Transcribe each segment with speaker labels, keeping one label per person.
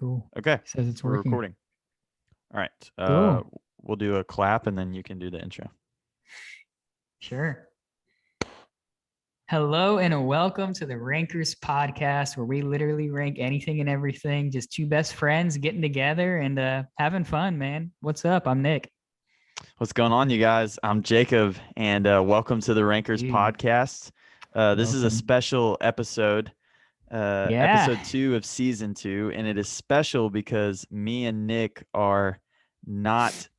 Speaker 1: Cool.
Speaker 2: Okay.
Speaker 1: It says it's
Speaker 2: We're
Speaker 1: working.
Speaker 2: recording. All right.
Speaker 1: Cool.
Speaker 2: We'll do a clap and then you can do the intro.
Speaker 1: Sure. Hello and welcome to the Rankers podcast, where we literally rank anything and everything. Just two best friends getting together and having fun, man. What's up? I'm Nick.
Speaker 2: What's going on, you guys? I'm Jacob, and welcome to the Rankers
Speaker 1: Dude,
Speaker 2: podcast. This is a
Speaker 1: welcome.
Speaker 2: special episode,
Speaker 1: Yeah.
Speaker 2: episode 2 of season 2, and it is special because me and Nick are not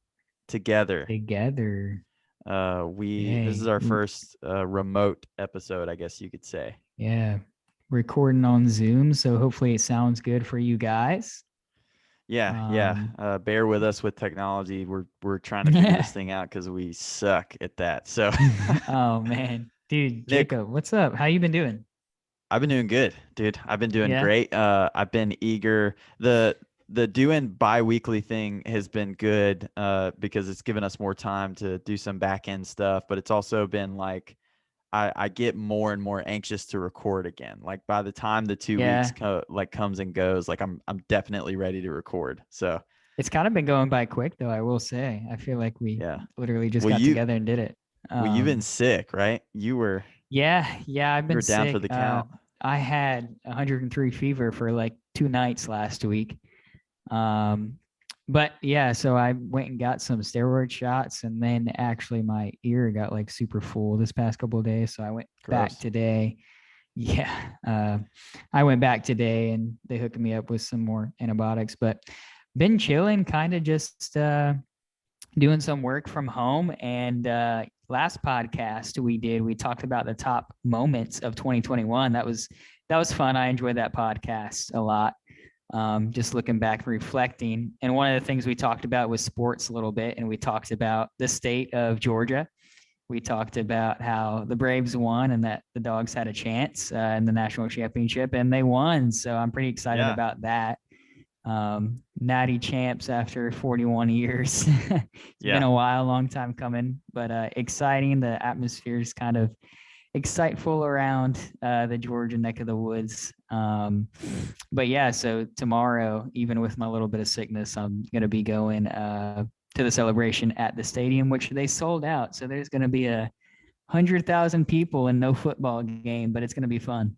Speaker 2: together.
Speaker 1: Together.
Speaker 2: This is our first remote episode, I guess you could say.
Speaker 1: Yeah. Recording on Zoom, so hopefully it sounds good for you guys.
Speaker 2: Yeah. Bear with us with technology. We're trying to figure this thing out because we suck at that. So,
Speaker 1: oh man, dude,
Speaker 2: Nick,
Speaker 1: Jacob, what's up? How you been doing?
Speaker 2: I've been doing good, dude. I've been doing
Speaker 1: Yeah.
Speaker 2: great. I've been eager. The doing bi-weekly thing has been good because it's given us more time to do some back end stuff, but it's also been like I get more and more anxious to record again. Like by the time the 2 weeks comes and goes, like I'm definitely ready to record. So
Speaker 1: it's kind of been going by quick, though. I will say, I feel like we literally just got together and did it.
Speaker 2: You've been sick, right? You were.
Speaker 1: Yeah, I've been
Speaker 2: down
Speaker 1: sick.
Speaker 2: for the count.
Speaker 1: I had 103 fever for like 2 nights last week. But yeah, so I went and got some steroid shots, and then actually my ear got like super full this past couple of days. So I went back today. Yeah, I went back today, and they hooked me up with some more antibiotics. But been chilling, kind of just doing some work from home. And last podcast we talked about the top moments of 2021. That was fun. I enjoyed that podcast a lot. Just looking back, reflecting. And one of the things we talked about was sports a little bit. And we talked about the state of Georgia. We talked about how the Braves won and that the Dogs had a chance in the national championship, and they won. So I'm pretty excited about that. Natty champs after 41 years. It's been a while, long time coming, but exciting. The atmosphere is kind of exciteful around the Georgia neck of the woods. But yeah, so tomorrow, even with my little bit of sickness, I'm going to be going to the celebration at the stadium, which they sold out. So there's going to be 100,000 people and no football game, but it's going to be fun.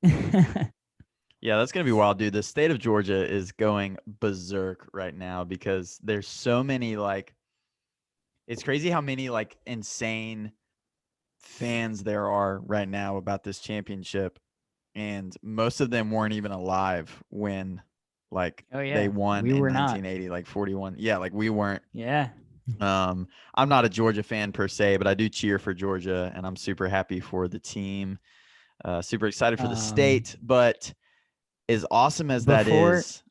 Speaker 2: Yeah, that's going to be wild, dude. The state of Georgia is going berserk right now because there's so many, like, it's crazy how many like insane fans there are right now about this championship, and most of them weren't even alive when they won in 1980, like 41. Yeah, like we weren't.
Speaker 1: Yeah.
Speaker 2: I'm not a Georgia fan per se, but I do cheer for Georgia, and I'm super happy for the team. Super excited for the state, but as awesome as that is.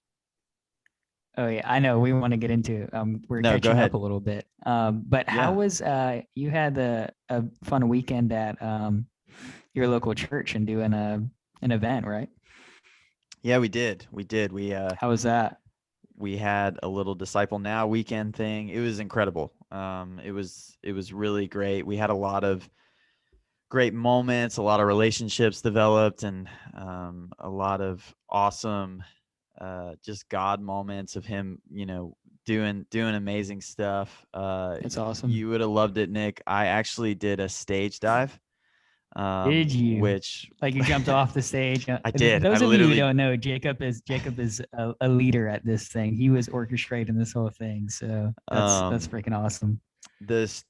Speaker 1: Oh yeah, I know we want to get into. We're catching up a little bit. But how was you had a fun weekend at your local church and doing an event, right?
Speaker 2: Yeah, we did.
Speaker 1: How was that?
Speaker 2: We had a little Disciple Now weekend thing. It was incredible. It was really great. We had a lot of great moments, a lot of relationships developed, and a lot of awesome just God moments of him, doing amazing stuff.
Speaker 1: That's awesome.
Speaker 2: You would have loved it, Nick. I actually did a stage dive.
Speaker 1: Did you?
Speaker 2: Which,
Speaker 1: like, you jumped off the stage?
Speaker 2: I did.
Speaker 1: Those of you who don't know, Jacob is a leader at this thing. He was orchestrating this whole thing, so that's freaking awesome.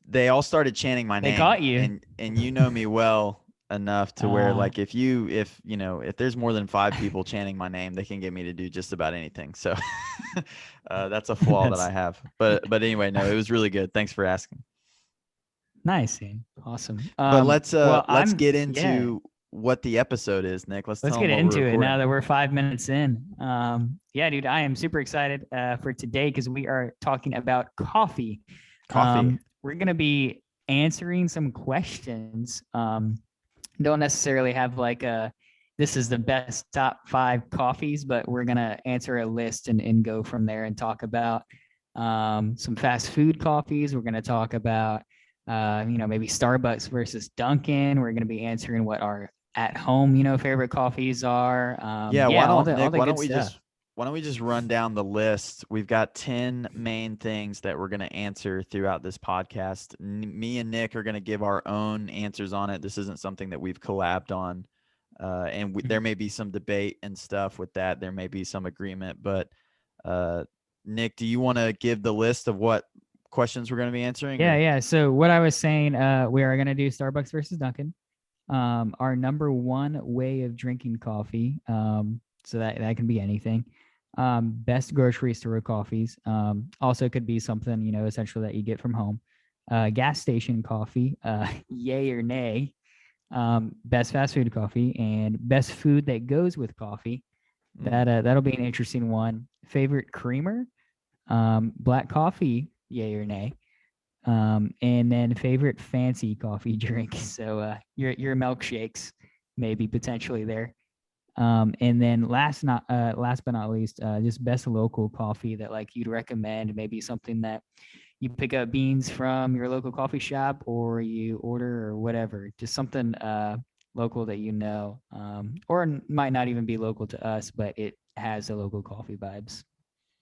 Speaker 2: They all started chanting my name.
Speaker 1: They caught you,
Speaker 2: and you know me well enough to where, like, if there's more than 5 people chanting my name, they can get me to do just about anything. So that's a flaw that I have. But anyway, no, it was really good. Thanks for asking.
Speaker 1: Nice, awesome.
Speaker 2: But let's get into what the episode is, Nick. Let's
Speaker 1: get into it now that we're 5 minutes in. Yeah, dude, I am super excited for today because we are talking about coffee. We're gonna be answering some questions. Don't necessarily have like this is the best top 5 coffees, but we're gonna answer a list and go from there and talk about some fast food coffees. We're gonna talk about maybe Starbucks versus Dunkin. We're going to be answering what our at home, favorite coffees are.
Speaker 2: Why don't we just why don't we just run down the list? We've got 10 main things that we're going to answer throughout this podcast. Me and Nick are going to give our own answers on it. This isn't something that we've collabed on. There may be some debate and stuff with that. There may be some agreement, but Nick, do you want to give the list of what questions we're going to be answering?
Speaker 1: Yeah. So what I was saying, we are going to do Starbucks versus Dunkin'. Our number one way of drinking coffee. So that can be anything. Best grocery store coffees. Also could be something, essential that you get from home. Gas station coffee, yay or nay. Best fast food coffee, and best food that goes with coffee. That'll be an interesting one. Favorite creamer, black coffee, yay or nay. And then favorite fancy coffee drink. So your milkshakes, maybe potentially there. And then last but not least, just best local coffee that like you'd recommend, maybe something that you pick up beans from your local coffee shop or you order or whatever, just something local that or might not even be local to us, but it has the local coffee vibes.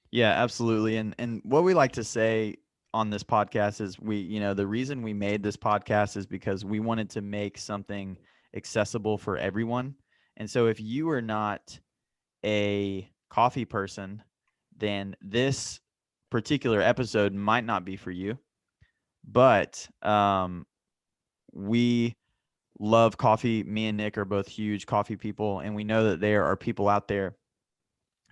Speaker 2: Yeah, absolutely. And what we like to say on this podcast is the reason we made this podcast is because we wanted to make something accessible for everyone. And so if you are not a coffee person, then this particular episode might not be for you. But we love coffee. Me and Nick are both huge coffee people, and we know that there are people out there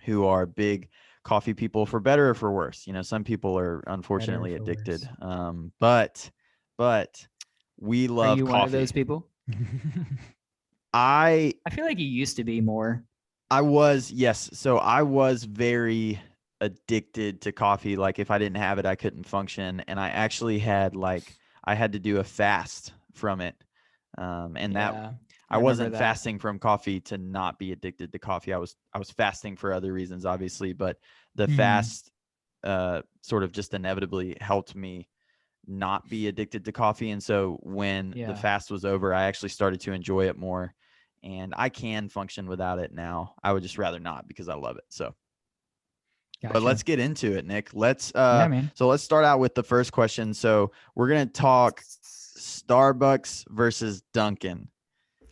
Speaker 2: who are big coffee people, for better or for worse. Some people are unfortunately addicted. But we love coffee.
Speaker 1: Are you one of those people?
Speaker 2: I
Speaker 1: feel like you used to be more.
Speaker 2: Yes. So I was very addicted to coffee. Like if I didn't have it, I couldn't function. And I actually had I had to do a fast from it. I wasn't fasting from coffee to not be addicted to coffee. I was fasting for other reasons, obviously, but the fast sort of just inevitably helped me not be addicted to coffee. And so when the fast was over, I actually started to enjoy it more. And I can function without it now. I would just rather not because I love it. So, Gotcha. But let's get into it, Nick. So let's start out with the first question. So we're going to talk Starbucks versus Dunkin.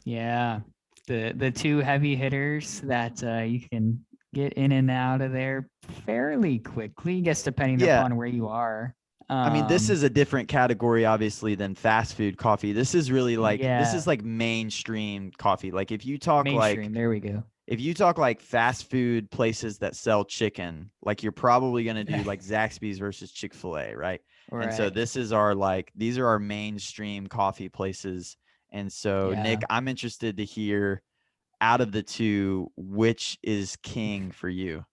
Speaker 1: Yeah. The two heavy hitters that you can get in and out of there fairly quickly, I guess, depending upon where you are.
Speaker 2: I mean, this is a different category, obviously, than fast food coffee. This is really this is like mainstream coffee. Like if you talk
Speaker 1: there we go.
Speaker 2: If you talk like fast food places that sell chicken, like you're probably going to do like Zaxby's versus Chick-fil-A, right? And so these are our mainstream coffee places. And so Nick, I'm interested to hear out of the two, which is king for you?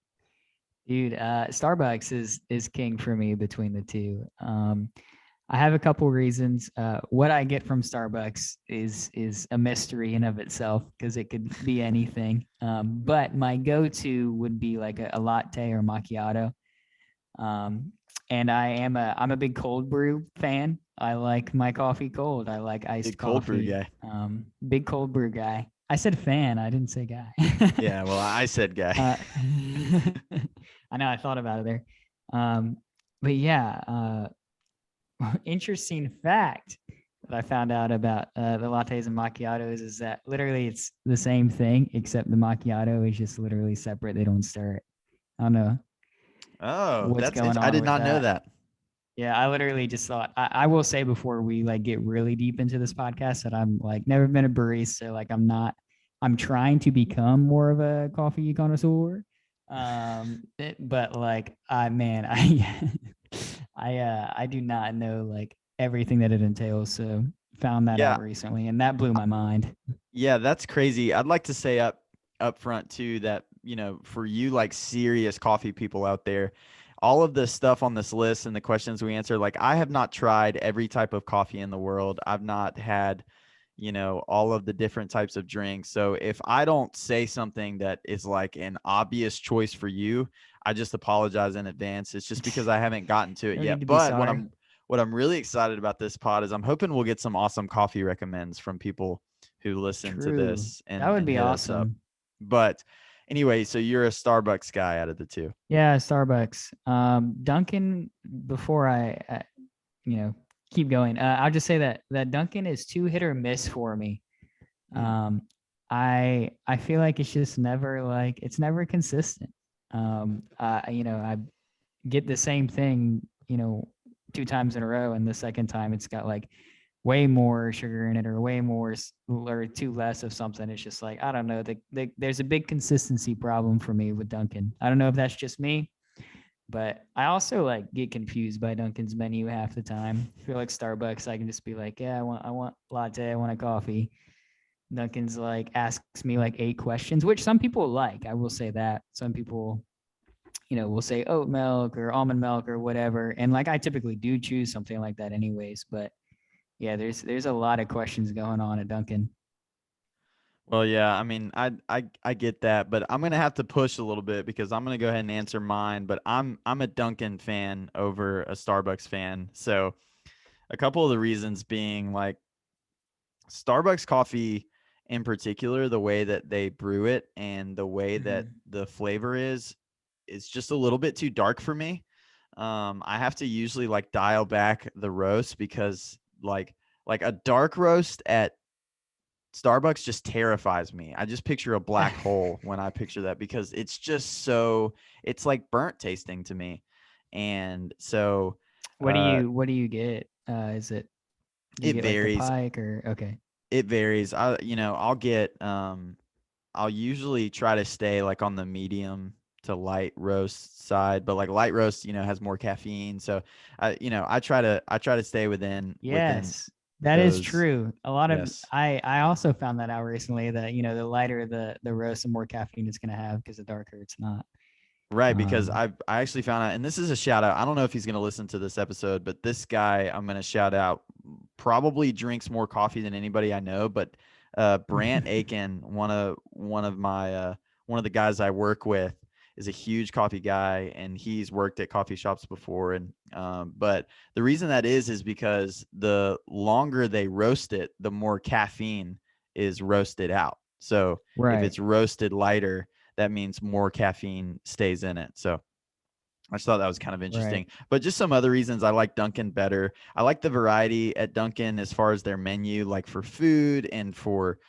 Speaker 1: Dude, Starbucks is king for me between the two. I have a couple reasons. What I get from Starbucks is a mystery in of itself because it could be anything. But my go-to would be like a latte or macchiato. And I'm a big cold brew fan. I like my coffee cold. I like iced coffee. Cold brew guy. Big cold brew guy. I said fan. I didn't say guy.
Speaker 2: Yeah, well, I said guy.
Speaker 1: I know. I thought about it there. But yeah, interesting fact that I found out about the lattes and macchiatos is that literally it's the same thing, except the macchiato is just literally separate. They don't stir it. I don't know.
Speaker 2: Oh, I did not know that.
Speaker 1: Yeah, I literally just thought I will say before we get really deep into this podcast that I'm never been a barista. I'm trying to become more of a coffee connoisseur. But I do not know everything that it entails. So found that out recently, and that blew my mind.
Speaker 2: Yeah, that's crazy. I'd like to say up front too that for you serious coffee people out there, all of the stuff on this list and the questions we answer, I have not tried every type of coffee in the world. I've not had, all of the different types of drinks. So if I don't say something that is an obvious choice for you, I just apologize in advance. It's just because I haven't gotten to it yet. But what I'm really excited about this pod is I'm hoping we'll get some awesome coffee recommends from people who listen to this. And
Speaker 1: that would be awesome.
Speaker 2: But Anyway, so you're a Starbucks guy out of the two.
Speaker 1: Yeah, Starbucks. Dunkin'. Before I keep going, I'll just say that Dunkin' is too hit or miss for me. Um, I feel like it's just never like it's never consistent. I get the same thing, 2 times in a row, and the second time it's got like way more sugar in it or way more or too less of something. It's just like I don't know. There's a big consistency problem for me with Dunkin'. I don't know if that's just me, but I also like get confused by Dunkin's menu half the time. I feel like Starbucks, I can just be like, yeah, I want latte, I want a coffee. Dunkin's like asks me like 8 questions, which some people like. I will say that some people, will say oat milk or almond milk or whatever, and like I typically do choose something like that anyways. But yeah, there's a lot of questions going on at Dunkin'.
Speaker 2: Well, yeah, I mean, I get that, but I'm gonna have to push a little bit because I'm gonna go ahead and answer mine. But I'm a Dunkin' fan over a Starbucks fan. So a couple of the reasons being like Starbucks coffee in particular, the way that they brew it and the way that
Speaker 1: Mm-hmm.
Speaker 2: the flavor is just a little bit too dark for me. I have to usually like dial back the roast because like a dark roast at Starbucks just terrifies me. I just picture a black hole when I picture that because it's just so it's like burnt tasting to me. And so
Speaker 1: What do
Speaker 2: uh
Speaker 1: you what do you get? Is it do you
Speaker 2: it
Speaker 1: get like the
Speaker 2: varies.
Speaker 1: pike or okay?
Speaker 2: It varies. I'll get I'll usually try to stay like on the medium to light roast side, but like light roast, has more caffeine. So I try to stay within
Speaker 1: Yes, that is
Speaker 2: those.
Speaker 1: true. A lot of
Speaker 2: Yes.
Speaker 1: I also found that out recently that the lighter the roast, the more caffeine it's gonna have because the darker it's not.
Speaker 2: Right, because
Speaker 1: Um,
Speaker 2: I actually found out, and this is a shout out. I don't know if he's going to listen to this episode, but this guy I'm going to shout out probably drinks more coffee than anybody I know. But Brant Aiken, one of the guys I work with, is a huge coffee guy, and he's worked at coffee shops before. And but the reason that is because the longer they roast it, the more caffeine is roasted out. So if
Speaker 1: right,
Speaker 2: it's roasted lighter, that means more caffeine stays in it. So I just thought that was kind of
Speaker 1: right.
Speaker 2: interesting. But just some other reasons I like Dunkin' better. I like the variety at Dunkin' as far as their menu, like for food and for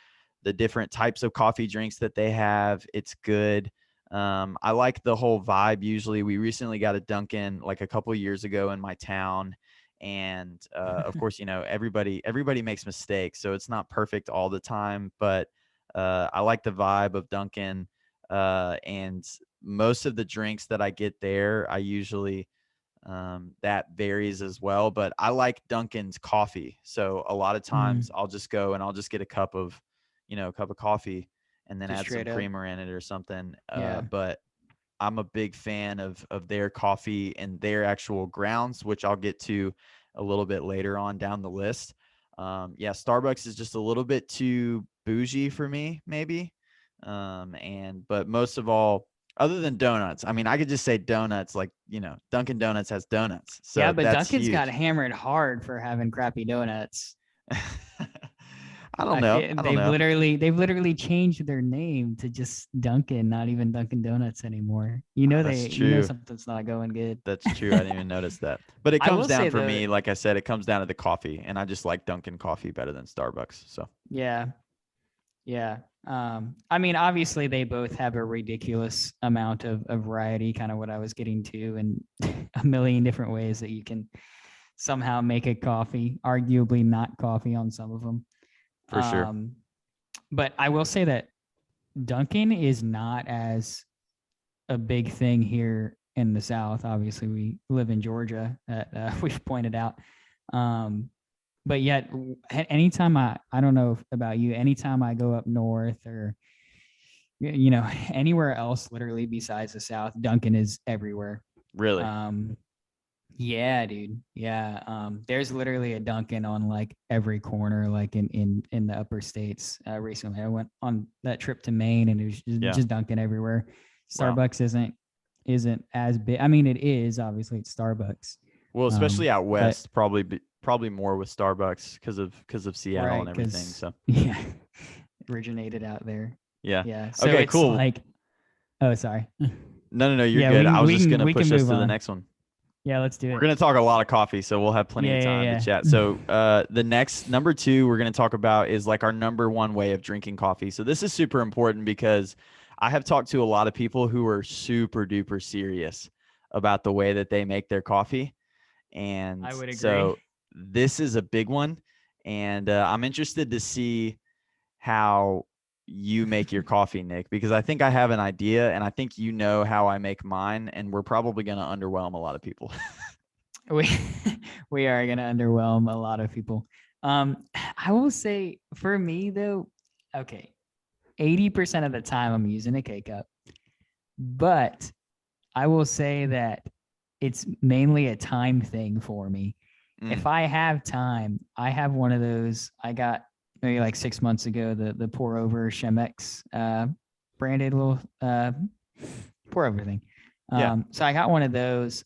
Speaker 2: the different types of coffee drinks that they have. It's good. I like the whole vibe. Usually, we recently got a Dunkin' like a couple of years ago in my town, and of course, everybody makes mistakes, so it's not perfect all the time. But I like the vibe of Dunkin', and most of the drinks that I get there, I usually that varies as well. But I like Dunkin's coffee, so a lot of times
Speaker 1: Mm,
Speaker 2: I'll just go and I'll just get a cup of coffee, and then
Speaker 1: just
Speaker 2: add some
Speaker 1: straight up.
Speaker 2: creamer in it or something.
Speaker 1: Yeah.
Speaker 2: But I'm a big fan of their coffee and their actual grounds, which I'll get to a little bit later on down the list. Yeah, Starbucks is just a little bit too bougie for me, maybe. But most of all, other than donuts, I mean, I could just say donuts, like Dunkin' Donuts has donuts,
Speaker 1: Yeah,
Speaker 2: so
Speaker 1: but
Speaker 2: that's
Speaker 1: Dunkin's got
Speaker 2: huge.
Speaker 1: hammered hard for having crappy donuts.
Speaker 2: I don't
Speaker 1: I
Speaker 2: know.
Speaker 1: feel
Speaker 2: I don't know.
Speaker 1: they've literally changed their name to just Dunkin', not even Dunkin' Donuts anymore.
Speaker 2: That's
Speaker 1: You know
Speaker 2: true.
Speaker 1: something's not going good.
Speaker 2: That's true. I didn't even notice that. But it
Speaker 1: I
Speaker 2: comes
Speaker 1: will
Speaker 2: down
Speaker 1: say
Speaker 2: for
Speaker 1: though,
Speaker 2: me, like I said, it comes down to the coffee, and I just like Dunkin' coffee better than Starbucks. So
Speaker 1: yeah, yeah. I mean, obviously they both have a ridiculous amount of variety, kind of what I was getting to, and a million different ways that you can somehow make a coffee, arguably not coffee on some of them.
Speaker 2: for sure.
Speaker 1: Um, but I will say that Dunkin' is not as a big thing here in the South. Obviously, we live in Georgia, we've pointed out. Um, but yet, anytime I don't know about you, anytime I go up north or anywhere else, literally besides the South, Dunkin' is everywhere.
Speaker 2: Really.
Speaker 1: Um, yeah, dude. Yeah. There's literally a Dunkin' on like every corner, like in the upper states. Recently, I went on that trip to Maine, and it was
Speaker 2: Yeah.
Speaker 1: just Dunkin' everywhere.
Speaker 2: Wow.
Speaker 1: Starbucks isn't as big. I mean, it is obviously it's Starbucks,
Speaker 2: Well, especially out
Speaker 1: but
Speaker 2: west, probably more with Starbucks because of Seattle
Speaker 1: right,
Speaker 2: and everything.
Speaker 1: because
Speaker 2: So
Speaker 1: yeah, originated out there.
Speaker 2: yeah.
Speaker 1: Yeah, so
Speaker 2: Okay.
Speaker 1: it's
Speaker 2: Cool.
Speaker 1: like Oh, sorry.
Speaker 2: No, you're
Speaker 1: Yeah,
Speaker 2: good. I was just gonna
Speaker 1: we can
Speaker 2: push us
Speaker 1: move
Speaker 2: to the
Speaker 1: on.
Speaker 2: next one.
Speaker 1: Yeah, let's do
Speaker 2: We're
Speaker 1: it.
Speaker 2: gonna talk a lot of coffee, so we'll have plenty of time to chat.
Speaker 1: Yeah.
Speaker 2: So the next number two we're gonna talk about is like our number one way of drinking coffee. So this is super important because I have talked to a lot of people who are super duper serious about the way that they make their coffee. And
Speaker 1: I would agree.
Speaker 2: so this is a big one. And I'm interested to see how you make your coffee, Nick, because I think I have an idea and I think you know how I make mine. And we're probably going to underwhelm a lot of people.
Speaker 1: We we are gonna underwhelm a lot of people. I will say for me though, okay, 80% of the time I'm using a K cup, but I will say that it's mainly a time thing for me. If I have time, I have one of those. I got maybe like 6 months ago the pour over Chemex branded little pour over thing.
Speaker 2: Yeah.
Speaker 1: So I got one of those.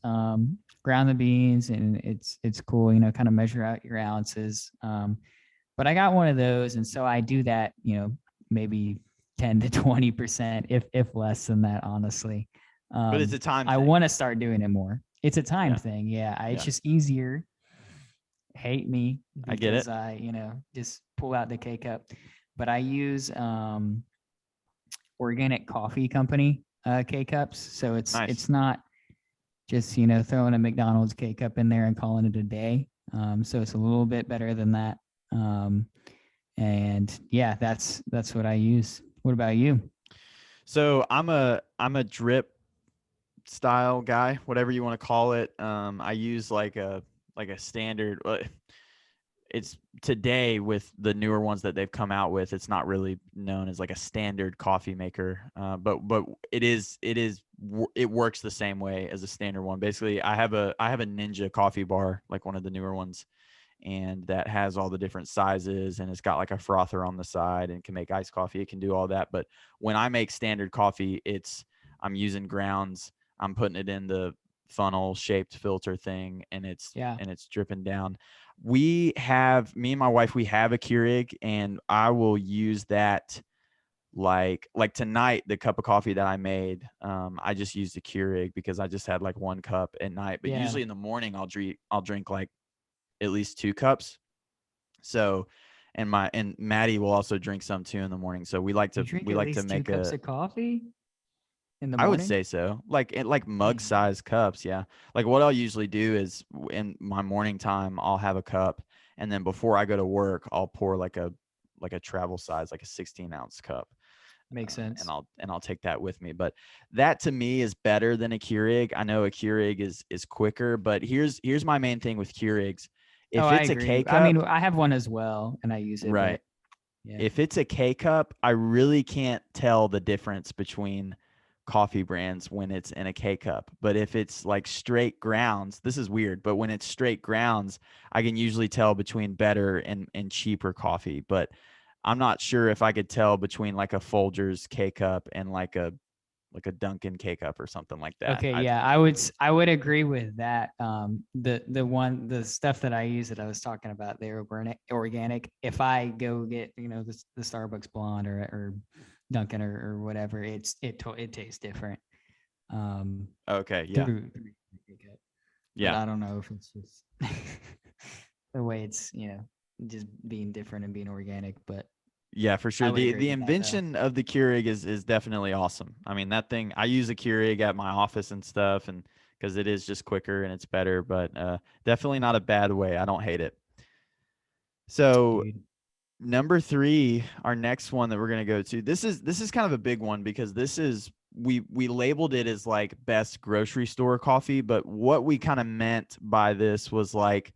Speaker 1: Ground the beans, and it's cool. You know, kind of measure out your ounces. But I got one of those, and so I do that. You know, maybe 10 to 20%, if less than that, honestly.
Speaker 2: But it's a time
Speaker 1: I
Speaker 2: thing.
Speaker 1: want to start doing it more. It's a time thing. Yeah. It's just easier. Hate me
Speaker 2: I get it.
Speaker 1: because I, you know, just pull out the K cup. But I use organic coffee company K cups. So
Speaker 2: Nice.
Speaker 1: it's not just, you know, throwing a McDonald's K cup in there and calling it a day. So it's a little bit better than that. And yeah, that's what I use. What about you?
Speaker 2: So I'm a drip style guy, whatever you want to call it. I use like a standard. It's today with the newer ones that they've come out with. It's not really known as like a standard coffee maker, but it works the same way as a standard one. Basically, I have a Ninja coffee bar, like one of the newer ones, and that has all the different sizes, and it's got like a frother on the side and can make iced coffee. It can do all that. But when I make standard coffee, I'm using grounds. I'm putting it in the funnel shaped filter thing, and it's dripping down. Me and my wife, we have a Keurig, and I will use that like tonight, the cup of coffee that I made. I just used a Keurig because I just had like one cup at night, but usually in the morning I'll drink like at least 2 cups. So, and Maddie will also drink some too in the morning. So we like to
Speaker 1: Two
Speaker 2: make
Speaker 1: cups of coffee in the
Speaker 2: I would
Speaker 1: morning?
Speaker 2: say so. Like mug size cups, yeah. Like what I'll usually do is in my morning time, I'll have a cup, and then before I go to work, I'll pour like a travel size, like a 16-ounce cup.
Speaker 1: Makes sense.
Speaker 2: And I'll take that with me. But that to me is better than a Keurig. I know a Keurig is quicker, but here's my main thing with Keurigs. If
Speaker 1: I
Speaker 2: it's a
Speaker 1: agree.
Speaker 2: K cup,
Speaker 1: I mean, I have one as well, and I use it.
Speaker 2: right.
Speaker 1: But yeah.
Speaker 2: If it's a K cup, I really can't tell the difference between coffee brands when it's in a K cup. But if it's like straight grounds, this is weird, but when it's straight grounds, I can usually tell between better and cheaper coffee. But I'm not sure if I could tell between like a Folgers K cup and like a Dunkin K cup or something like that.
Speaker 1: Okay, yeah, I would agree with that. The stuff that I use that I was talking about, they're organic. If I go get, you know, the Starbucks blonde or Dunkin or whatever, it tastes different.
Speaker 2: Okay, yeah.
Speaker 1: But I don't know if it's just the way it's, you know, just being different and being organic. But
Speaker 2: yeah, for sure. The
Speaker 1: that,
Speaker 2: invention of the Keurig is definitely awesome. I mean, that thing, I use a Keurig at my office and stuff, and because it is just quicker and it's better, but definitely not a bad way. I don't hate it. So
Speaker 1: Dude.
Speaker 2: number 3, our next one that we're gonna go to. This is kind of a big one because this is we labeled it as like best grocery store coffee, but what we kind of meant by this was like,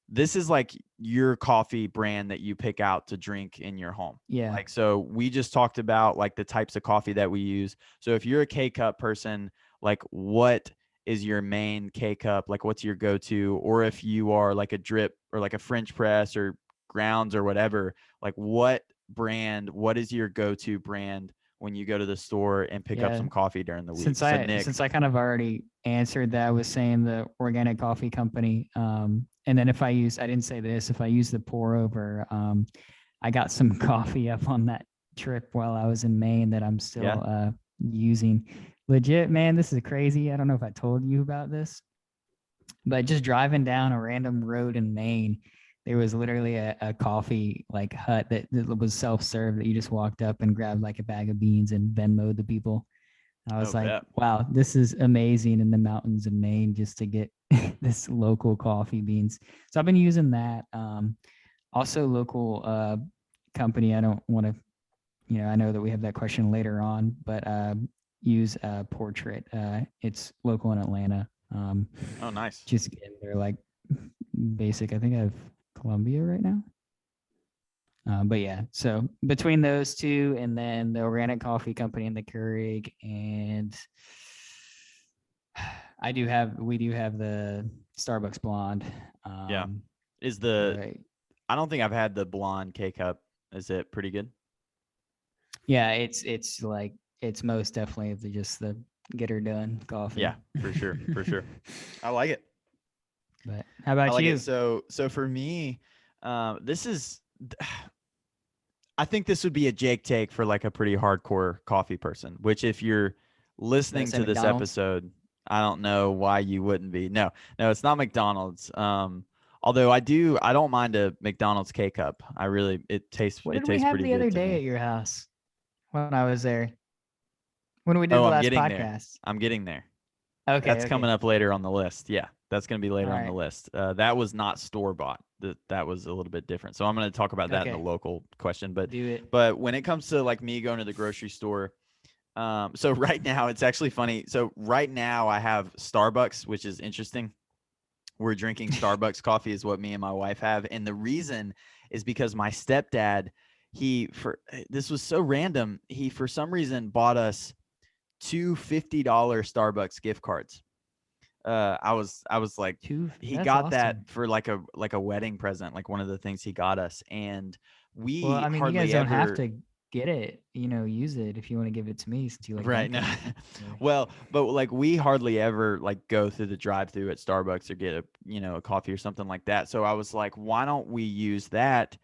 Speaker 2: this is like your coffee brand that you pick out to drink in your home.
Speaker 1: Yeah.
Speaker 2: Like, so we just talked about like the types of coffee that we use. So if you're a K cup person, like what is your main K cup? Like what's your go-to? Or if you are like a drip or like a French press or grounds or whatever, like what is your go-to brand when you go to the store and pick up some coffee during the week?
Speaker 1: Since I kind of already answered that, I was saying the organic coffee company. And then if I didn't say this, if I use the pour over, I got some coffee up on that trip while I was in Maine that I'm still using. Legit, man, this is crazy. I don't know if I told you about this, but just driving down a random road in Maine, there was literally a coffee like hut that was self-serve that you just walked up and grabbed like a bag of beans and Venmoed the people. I
Speaker 2: Oh,
Speaker 1: was like,
Speaker 2: bet.
Speaker 1: wow, this is amazing in the mountains of Maine just to get this local coffee beans. So I've been using that. Also local company. I don't want to, I know that we have that question later on, but use Portrait. It's local in Atlanta.
Speaker 2: Oh, nice.
Speaker 1: Just they're like basic. I think I have Columbia right now. But yeah, so between those two and then the organic coffee company and the Keurig, and we do have the Starbucks blonde.
Speaker 2: Yeah. Is
Speaker 1: But
Speaker 2: I don't think I've had the blonde K cup. Is it pretty good?
Speaker 1: yeah, it's like it's most definitely just the get her done coffee.
Speaker 2: Yeah, for sure, for sure. I like it.
Speaker 1: But how
Speaker 2: I
Speaker 1: about
Speaker 2: like
Speaker 1: you?
Speaker 2: it. So for me, this is I think this would be a Jake take for like a pretty hardcore coffee person, which if you're listening
Speaker 1: That's at
Speaker 2: to this
Speaker 1: McDonald's.
Speaker 2: episode, I don't know why you wouldn't be. No, no, it's not McDonald's. Although I don't mind a McDonald's K cup. I really,
Speaker 1: What
Speaker 2: it
Speaker 1: did we
Speaker 2: tastes
Speaker 1: have
Speaker 2: pretty
Speaker 1: the
Speaker 2: good
Speaker 1: other
Speaker 2: to
Speaker 1: day
Speaker 2: me.
Speaker 1: at your house when I was there? When we did
Speaker 2: Oh,
Speaker 1: the
Speaker 2: I'm
Speaker 1: last
Speaker 2: getting there.
Speaker 1: podcast.
Speaker 2: I'm getting there.
Speaker 1: Okay,
Speaker 2: That's coming
Speaker 1: okay.
Speaker 2: up later on the list. Yeah, that's going to be
Speaker 1: All
Speaker 2: later on the
Speaker 1: right.
Speaker 2: list. That was not store bought. That was a little bit different. So I'm going to talk about that in the
Speaker 1: Okay.
Speaker 2: local question.
Speaker 1: Do it.
Speaker 2: But when it comes to like me going to the grocery store, so right now it's actually funny. So right now I have Starbucks, which is interesting. We're drinking Starbucks coffee is what me and my wife have, and the reason is because my stepdad, this was so random. He for some reason bought us two $50 Starbucks gift cards. I was like, he
Speaker 1: That's
Speaker 2: got that
Speaker 1: awesome.
Speaker 2: for like a wedding present, like one of the things he got us, and
Speaker 1: Well,
Speaker 2: we
Speaker 1: I mean, you guys
Speaker 2: hardly
Speaker 1: don't have
Speaker 2: ever.
Speaker 1: to get it, use it if you want to give it to me since you like
Speaker 2: Right. No.
Speaker 1: Dunkin'. So,
Speaker 2: Well, but like we hardly ever like go through the drive-through at Starbucks or get a coffee or something like that. So I was like, why don't we use that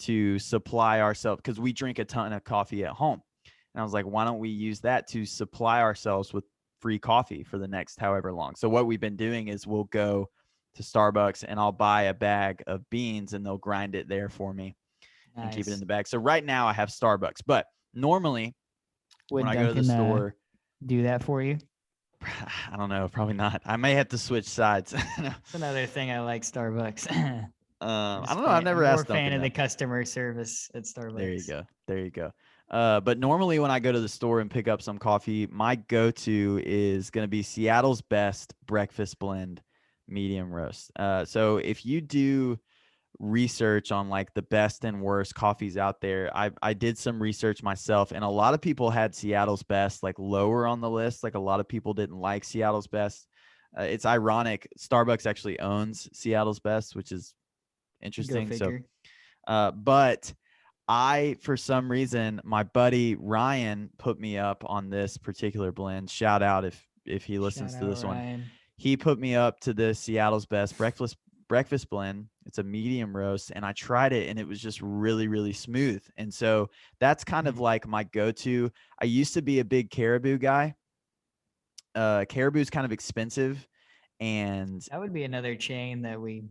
Speaker 2: to supply ourselves, because we drink a ton of coffee at home. And I was like, why don't we use that to supply ourselves with free coffee for the next however long. So what we've been doing is we'll go to Starbucks and I'll buy a bag of beans and they'll grind it there for me and keep it in
Speaker 1: nice.
Speaker 2: the bag. So right now I have Starbucks, but normally when
Speaker 1: Would
Speaker 2: I go to the
Speaker 1: Duncan
Speaker 2: store,
Speaker 1: do that for you?
Speaker 2: I don't know, probably not. I may have to switch sides.
Speaker 1: It's another thing I like Starbucks.
Speaker 2: I don't know. I've
Speaker 1: I'm
Speaker 2: never
Speaker 1: more
Speaker 2: asked
Speaker 1: fan
Speaker 2: Duncan
Speaker 1: of the
Speaker 2: that.
Speaker 1: customer service at
Speaker 2: There you
Speaker 1: Starbucks.
Speaker 2: go. There you go. But normally when I go to the store and pick up some coffee, my go-to is going to be Seattle's Best Breakfast Blend Medium Roast. So if you do research on like the best and worst coffees out there, I did some research myself, and a lot of people had Seattle's Best like lower on the list. Like a lot of people didn't like Seattle's Best. It's ironic. Starbucks actually owns Seattle's Best, which is
Speaker 1: Go
Speaker 2: interesting. So,
Speaker 1: figure.
Speaker 2: but for some reason, my buddy Ryan put me up on this particular blend. Shout out if he
Speaker 1: Shout
Speaker 2: listens to
Speaker 1: out
Speaker 2: this one.
Speaker 1: Ryan.
Speaker 2: He put me up to the Seattle's Best breakfast blend. It's a medium roast, and I tried it, and it was just really, really smooth. And so that's kind of like my go-to. I used to be a big Caribou guy. Caribou's kind of expensive, and
Speaker 1: That would be another chain that we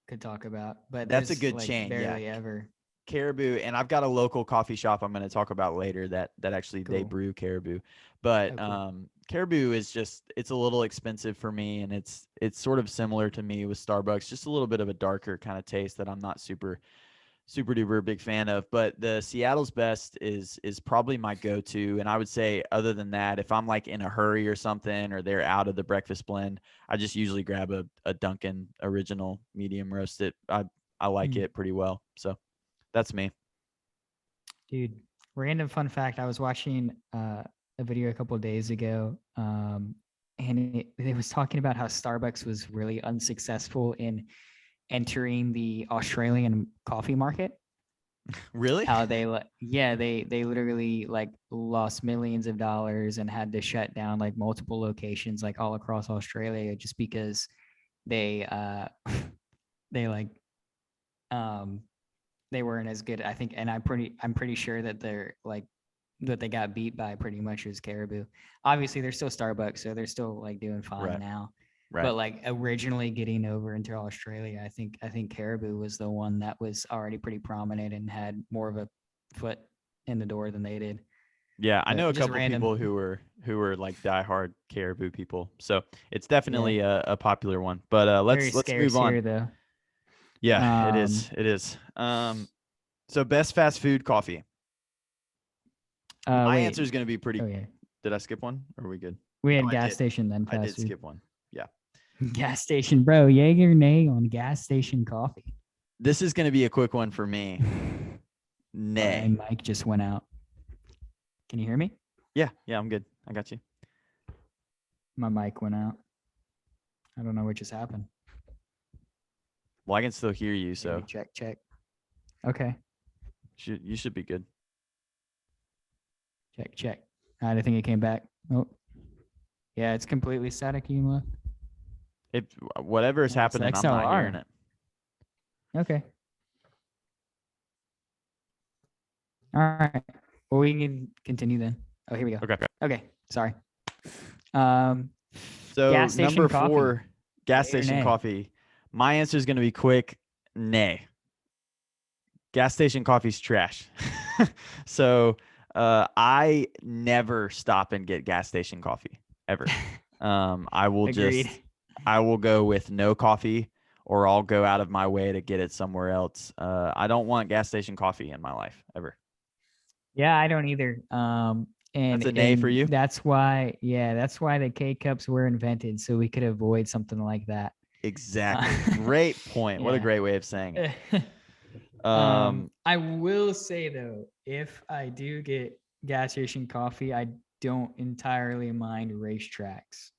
Speaker 1: could talk about, but
Speaker 2: that's a
Speaker 1: there's
Speaker 2: good
Speaker 1: like
Speaker 2: chain. Yeah,
Speaker 1: barely ever.
Speaker 2: Caribou, and I've got a local coffee shop I'm going to talk about later that actually they
Speaker 1: Cool.
Speaker 2: brew Caribou. But
Speaker 1: Oh, cool.
Speaker 2: Caribou is it's a little expensive for me, and it's sort of similar to me with Starbucks, just a little bit of a darker kind of taste that I'm not super duper big fan of. But the Seattle's Best is probably my go-to, and I would say other than that, if I'm like in a hurry or something, or they're out of the breakfast blend, I just usually grab a Dunkin' original medium roasted. I like
Speaker 1: Mm.
Speaker 2: it pretty well. So that's me.
Speaker 1: Dude, random fun fact. I was watching a video a couple of days ago, and it was talking about how Starbucks was really unsuccessful in entering the Australian coffee market.
Speaker 2: Really?
Speaker 1: How they literally like lost millions of dollars and had to shut down like multiple locations like all across Australia just because they they like um they weren't as good. I think, and I'm pretty sure that they're like that they got beat by pretty much was Caribou. Obviously, they're still Starbucks, so they're still like doing fine now.
Speaker 2: Right.
Speaker 1: But like originally getting over into Australia, I think Caribou was the one that was already pretty prominent and had more of a foot in the door than they did.
Speaker 2: Yeah, I
Speaker 1: But
Speaker 2: know a
Speaker 1: just
Speaker 2: couple
Speaker 1: random.
Speaker 2: people who were like diehard Caribou people, so it's definitely a popular one. But
Speaker 1: Very
Speaker 2: let's
Speaker 1: scarce
Speaker 2: move on.
Speaker 1: here, though.
Speaker 2: Yeah, it is. It is. So best fast food coffee. My answer is going to be pretty.
Speaker 1: Oh yeah,
Speaker 2: Did I skip one? Or are we good?
Speaker 1: we had
Speaker 2: I
Speaker 1: gas
Speaker 2: did.
Speaker 1: station then
Speaker 2: I
Speaker 1: fast
Speaker 2: did
Speaker 1: food.
Speaker 2: skip one. Yeah.
Speaker 1: Gas station, bro. Yay or nay on gas station coffee?
Speaker 2: This is going to be a quick one for me. Nay.
Speaker 1: My mic just went out. Can you hear me?
Speaker 2: Yeah, I'm good. I got you.
Speaker 1: My mic went out. I don't know what just happened.
Speaker 2: Well, I can still hear you, so
Speaker 1: Maybe check. Okay.
Speaker 2: You should be good.
Speaker 1: Check. All right, I think it came back. Oh, yeah, it's completely static. You left.
Speaker 2: Whatever is happening, I'm not hearing it.
Speaker 1: Okay. All right. Well, we can continue then. Oh, here we go.
Speaker 2: Okay.
Speaker 1: Sorry.
Speaker 2: So
Speaker 1: gas station
Speaker 2: number
Speaker 1: coffee.
Speaker 2: 4, gas
Speaker 1: Yay or
Speaker 2: station
Speaker 1: nay?
Speaker 2: coffee. My answer is going to be quick. Nay. Gas station coffee's trash. So I never stop and get gas station coffee ever. I will I will go with no coffee, or I'll go out of my way to get it somewhere else. I don't want gas station coffee in my life ever.
Speaker 1: Yeah, I don't either. And
Speaker 2: that's a nay for you.
Speaker 1: That's why the K cups were invented, so we could avoid something like that.
Speaker 2: Exactly. Great point. What a great way of saying it.
Speaker 1: I will say though, if I do get gas station coffee, I don't entirely mind racetracks.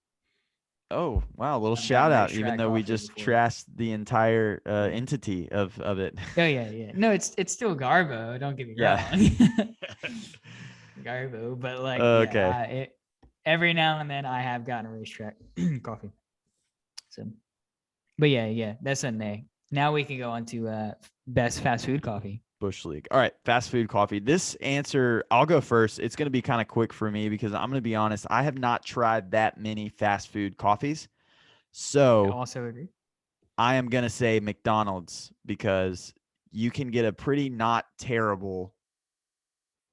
Speaker 2: Oh, wow. A little shout out, even though we just trashed the entire entity of it.
Speaker 1: Oh, yeah. No, it's still Garbo. Don't get me wrong. Garbo, but like, okay. Every now and then I have gotten a racetrack coffee. So, but yeah, that's a nay. Now we can go on to best fast food coffee.
Speaker 2: Bush League. All right, fast food coffee. This answer, I'll go first. It's going to be kind of quick for me because I'm going to be honest, I have not tried that many fast food coffees. So
Speaker 1: I also agree.
Speaker 2: I am going to say McDonald's because you can get a pretty not terrible,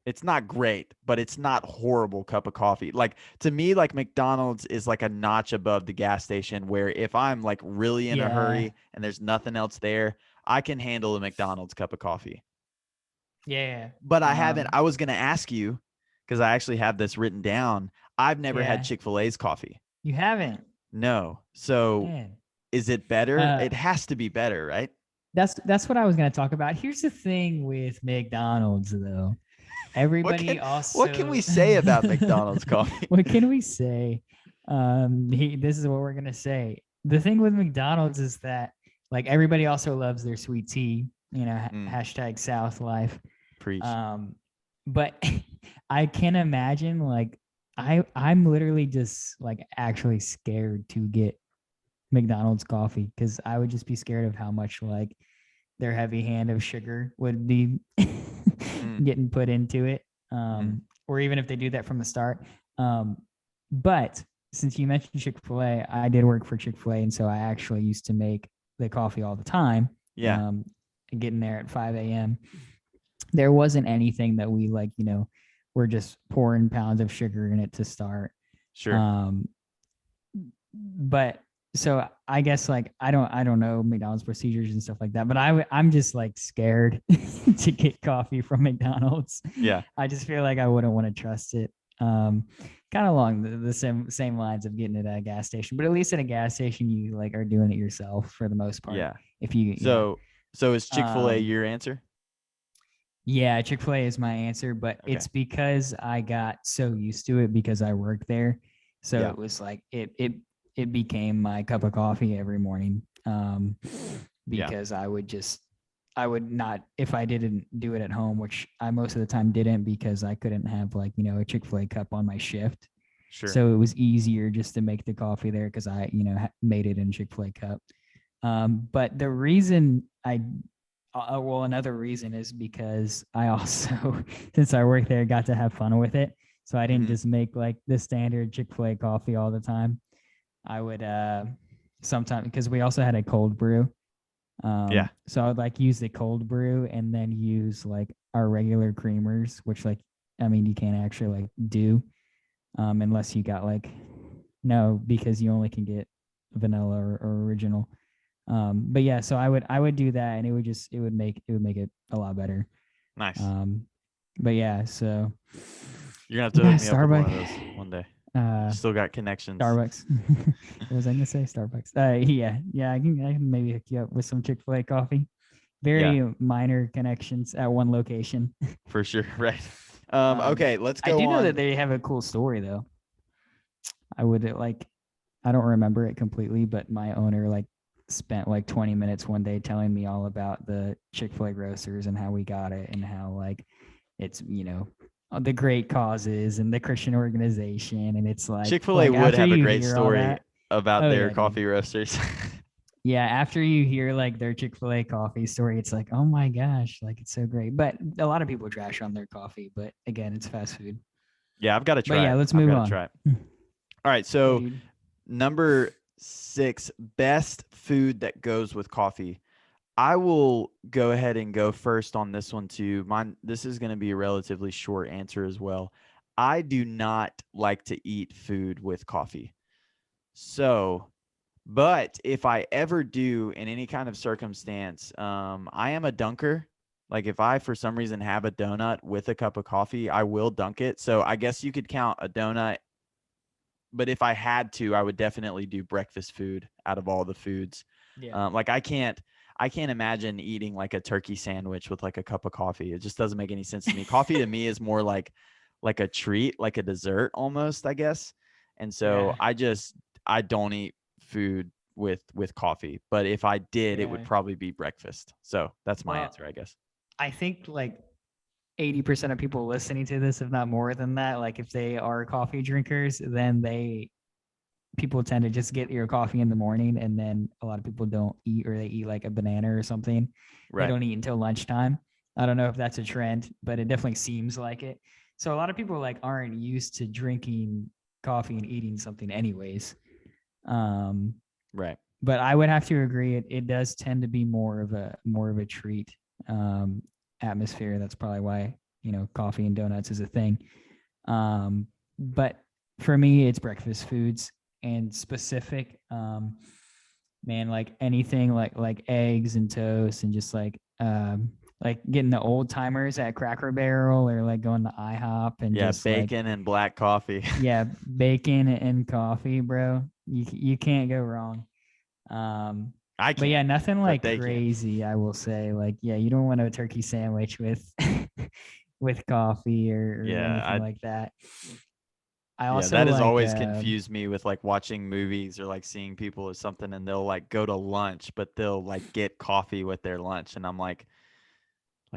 Speaker 2: it's not great, but it's not horrible cup of coffee. Like to me, like McDonald's is like a notch above the gas station where if I'm like really in a hurry and there's nothing else there, I can handle a McDonald's cup of coffee.
Speaker 1: Yeah.
Speaker 2: But I haven't. I was going to ask you because I actually have this written down. I've never had Chick-fil-A's coffee.
Speaker 1: You haven't?
Speaker 2: No. So is it better? It has to be better, right?
Speaker 1: That's what I was going to talk about. Here's the thing with McDonald's, though. Everybody
Speaker 2: what can we say about McDonald's coffee?
Speaker 1: What can we say? This is what we're going to say. The thing with McDonald's is that like everybody also loves their sweet tea, hashtag South life.
Speaker 2: Preach.
Speaker 1: But I can imagine like I'm literally just like actually scared to get McDonald's coffee because I would just be scared of how much like their heavy hand of sugar would be getting put into it. Or even if they do that from the start. But since you mentioned Chick-fil-A, I did work for Chick-fil-A, and so I actually used to make the coffee all the time.
Speaker 2: Yeah.
Speaker 1: Getting there at 5 a.m. There wasn't anything that we like, we're just pouring pounds of sugar in it to start.
Speaker 2: Sure.
Speaker 1: But so I guess like I don't know McDonald's procedures and stuff like that, but I'm just like scared to get coffee from McDonald's.
Speaker 2: Yeah.
Speaker 1: I just feel like I wouldn't want to trust it. Kind of along the same lines of getting it at a gas station, but at least at a gas station you like are doing it yourself for the most part.
Speaker 2: Yeah.
Speaker 1: If you
Speaker 2: so is Chick-fil-A your answer?
Speaker 1: Yeah, Chick-fil-A is my answer, but it's because I got so used to it because I worked there. So it was like it became my cup of coffee every morning. Because I would not, if I didn't do it at home, which I most of the time didn't because I couldn't have like, a Chick-fil-A cup on my shift.
Speaker 2: Sure.
Speaker 1: So it was easier just to make the coffee there because I, made it in Chick-fil-A cup. But the reason I well, another reason is because I also, since I work there, got to have fun with it. So I didn't just make like the standard Chick-fil-A coffee all the time. I would sometimes, because we also had a cold brew.
Speaker 2: Yeah.
Speaker 1: So I would like use the cold brew and then use like our regular creamers, which like, I mean, you can't actually like do unless you got like, no, because you only can get vanilla or original. But yeah, so I would do that, and it would make it a lot better.
Speaker 2: Nice.
Speaker 1: But yeah, so
Speaker 2: You're gonna have to hook me up with one of those
Speaker 1: Starbucks.
Speaker 2: one day.
Speaker 1: Uh,
Speaker 2: Still got connections.
Speaker 1: Starbucks. What was I gonna say? Starbucks. Yeah. I can maybe hook you up with some Chick-fil-A coffee. Very minor connections at one location.
Speaker 2: For sure. Right. Okay, let's go
Speaker 1: I do know
Speaker 2: on.
Speaker 1: that they have a cool story though. I would like, I don't remember it completely, but my owner like spent like 20 minutes one day telling me all about the Chick-fil-A roasters and how we got it and how like it's, the great causes and the Christian organization. And it's like
Speaker 2: Chick-fil-A would
Speaker 1: after
Speaker 2: have a
Speaker 1: you
Speaker 2: great
Speaker 1: hear all
Speaker 2: story
Speaker 1: that,
Speaker 2: about
Speaker 1: oh
Speaker 2: their
Speaker 1: yeah,
Speaker 2: coffee
Speaker 1: dude.
Speaker 2: roasters.
Speaker 1: Yeah, after you hear like their Chick-fil-A coffee story, it's like, oh my gosh, like it's so great. But a lot of people trash on their coffee, but again, it's fast food.
Speaker 2: Yeah, I've got to
Speaker 1: But
Speaker 2: try
Speaker 1: yeah,
Speaker 2: it.
Speaker 1: let's
Speaker 2: I've
Speaker 1: move
Speaker 2: got to
Speaker 1: on.
Speaker 2: try it. All right,
Speaker 1: Yeah,
Speaker 2: so
Speaker 1: dude.
Speaker 2: number 6, best food that goes with coffee. I will go ahead and go first on this one too. This is going to be a relatively short answer as well. I do not like to eat food with coffee. So, but if I ever do in any kind of circumstance, I am a dunker. Like if I for some reason have a donut with a cup of coffee, I will dunk it. So I guess you could count a donut, but if I had to, I would definitely do breakfast food out of all the foods.
Speaker 1: Yeah.
Speaker 2: Like I can't imagine eating like a turkey sandwich with like a cup of coffee. It just doesn't make any sense to me. Coffee to me is more like a treat, like a dessert almost, I guess. And so
Speaker 1: Yeah.
Speaker 2: I don't eat food with coffee, but if I did, it would
Speaker 1: Yeah.
Speaker 2: probably be breakfast. So that's my
Speaker 1: Well,
Speaker 2: answer, I guess.
Speaker 1: I think like 80% of people listening to this, if not more than that, like if they are coffee drinkers, then people tend to just get your coffee in the morning, and then a lot of people don't eat, or they eat like a banana or something. They
Speaker 2: Right.
Speaker 1: don't eat until lunchtime. I don't know if that's a trend, but it definitely seems like it. So a lot of people like aren't used to drinking coffee and eating something anyways. Um,
Speaker 2: Right.
Speaker 1: but I would have to agree, it does tend to be more of a treat um, atmosphere. That's probably why coffee and donuts is a thing. But for me, it's breakfast foods and specific. Man, like anything like eggs and toast and just like getting the old timers at Cracker Barrel, or like going to IHOP and
Speaker 2: Yeah,
Speaker 1: just like,
Speaker 2: bacon and black coffee.
Speaker 1: yeah, bacon and coffee, bro. You can't go wrong. Um,
Speaker 2: I
Speaker 1: but yeah,
Speaker 2: can't,
Speaker 1: nothing
Speaker 2: but
Speaker 1: like
Speaker 2: they can.
Speaker 1: crazy, I will say. Like, yeah, you don't want a turkey sandwich with with coffee or
Speaker 2: Yeah,
Speaker 1: anything like that. I
Speaker 2: Yeah,
Speaker 1: also
Speaker 2: that has
Speaker 1: like
Speaker 2: always confused me with like watching movies or like seeing people or something, and they'll like go to lunch, but they'll like get coffee with their lunch, and I'm like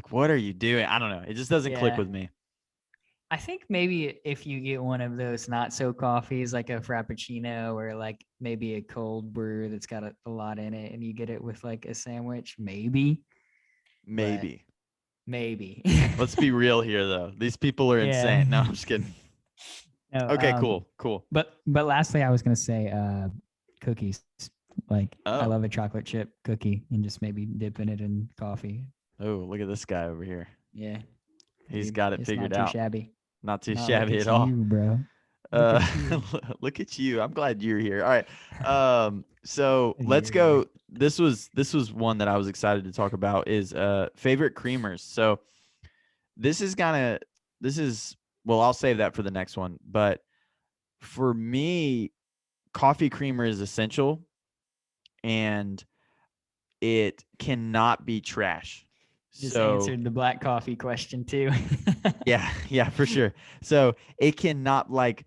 Speaker 2: what are you doing? I don't know. It just doesn't click
Speaker 1: yeah.
Speaker 2: with me.
Speaker 1: I think maybe if you get one of those not so coffees, like a Frappuccino or like maybe a cold brew that's got a lot in it, and you get it with like a sandwich, maybe, but
Speaker 2: Maybe.
Speaker 1: maybe.
Speaker 2: Let's be real here though. These people are
Speaker 1: Yeah.
Speaker 2: insane. No, I'm just kidding.
Speaker 1: No,
Speaker 2: Okay, cool.
Speaker 1: but lastly, I was gonna say cookies. Like I
Speaker 2: Oh.
Speaker 1: love a chocolate chip cookie and just maybe dipping it in coffee.
Speaker 2: Oh, look at this guy over here.
Speaker 1: Yeah,
Speaker 2: He's
Speaker 1: dude,
Speaker 2: got it
Speaker 1: it's
Speaker 2: figured
Speaker 1: not too
Speaker 2: out.
Speaker 1: shabby.
Speaker 2: Not too
Speaker 1: Not look
Speaker 2: shabby
Speaker 1: at
Speaker 2: at all.
Speaker 1: you, bro. Look at you.
Speaker 2: Look at you. I'm glad you're here. All right. So let's
Speaker 1: You're
Speaker 2: go. This was one that I was excited to talk about is favorite creamers. So this is kind of this is well, I'll save that for the next one. But for me, coffee creamer is essential, and it cannot be trash.
Speaker 1: just
Speaker 2: So
Speaker 1: answered the black coffee question too.
Speaker 2: yeah, for sure. So it cannot like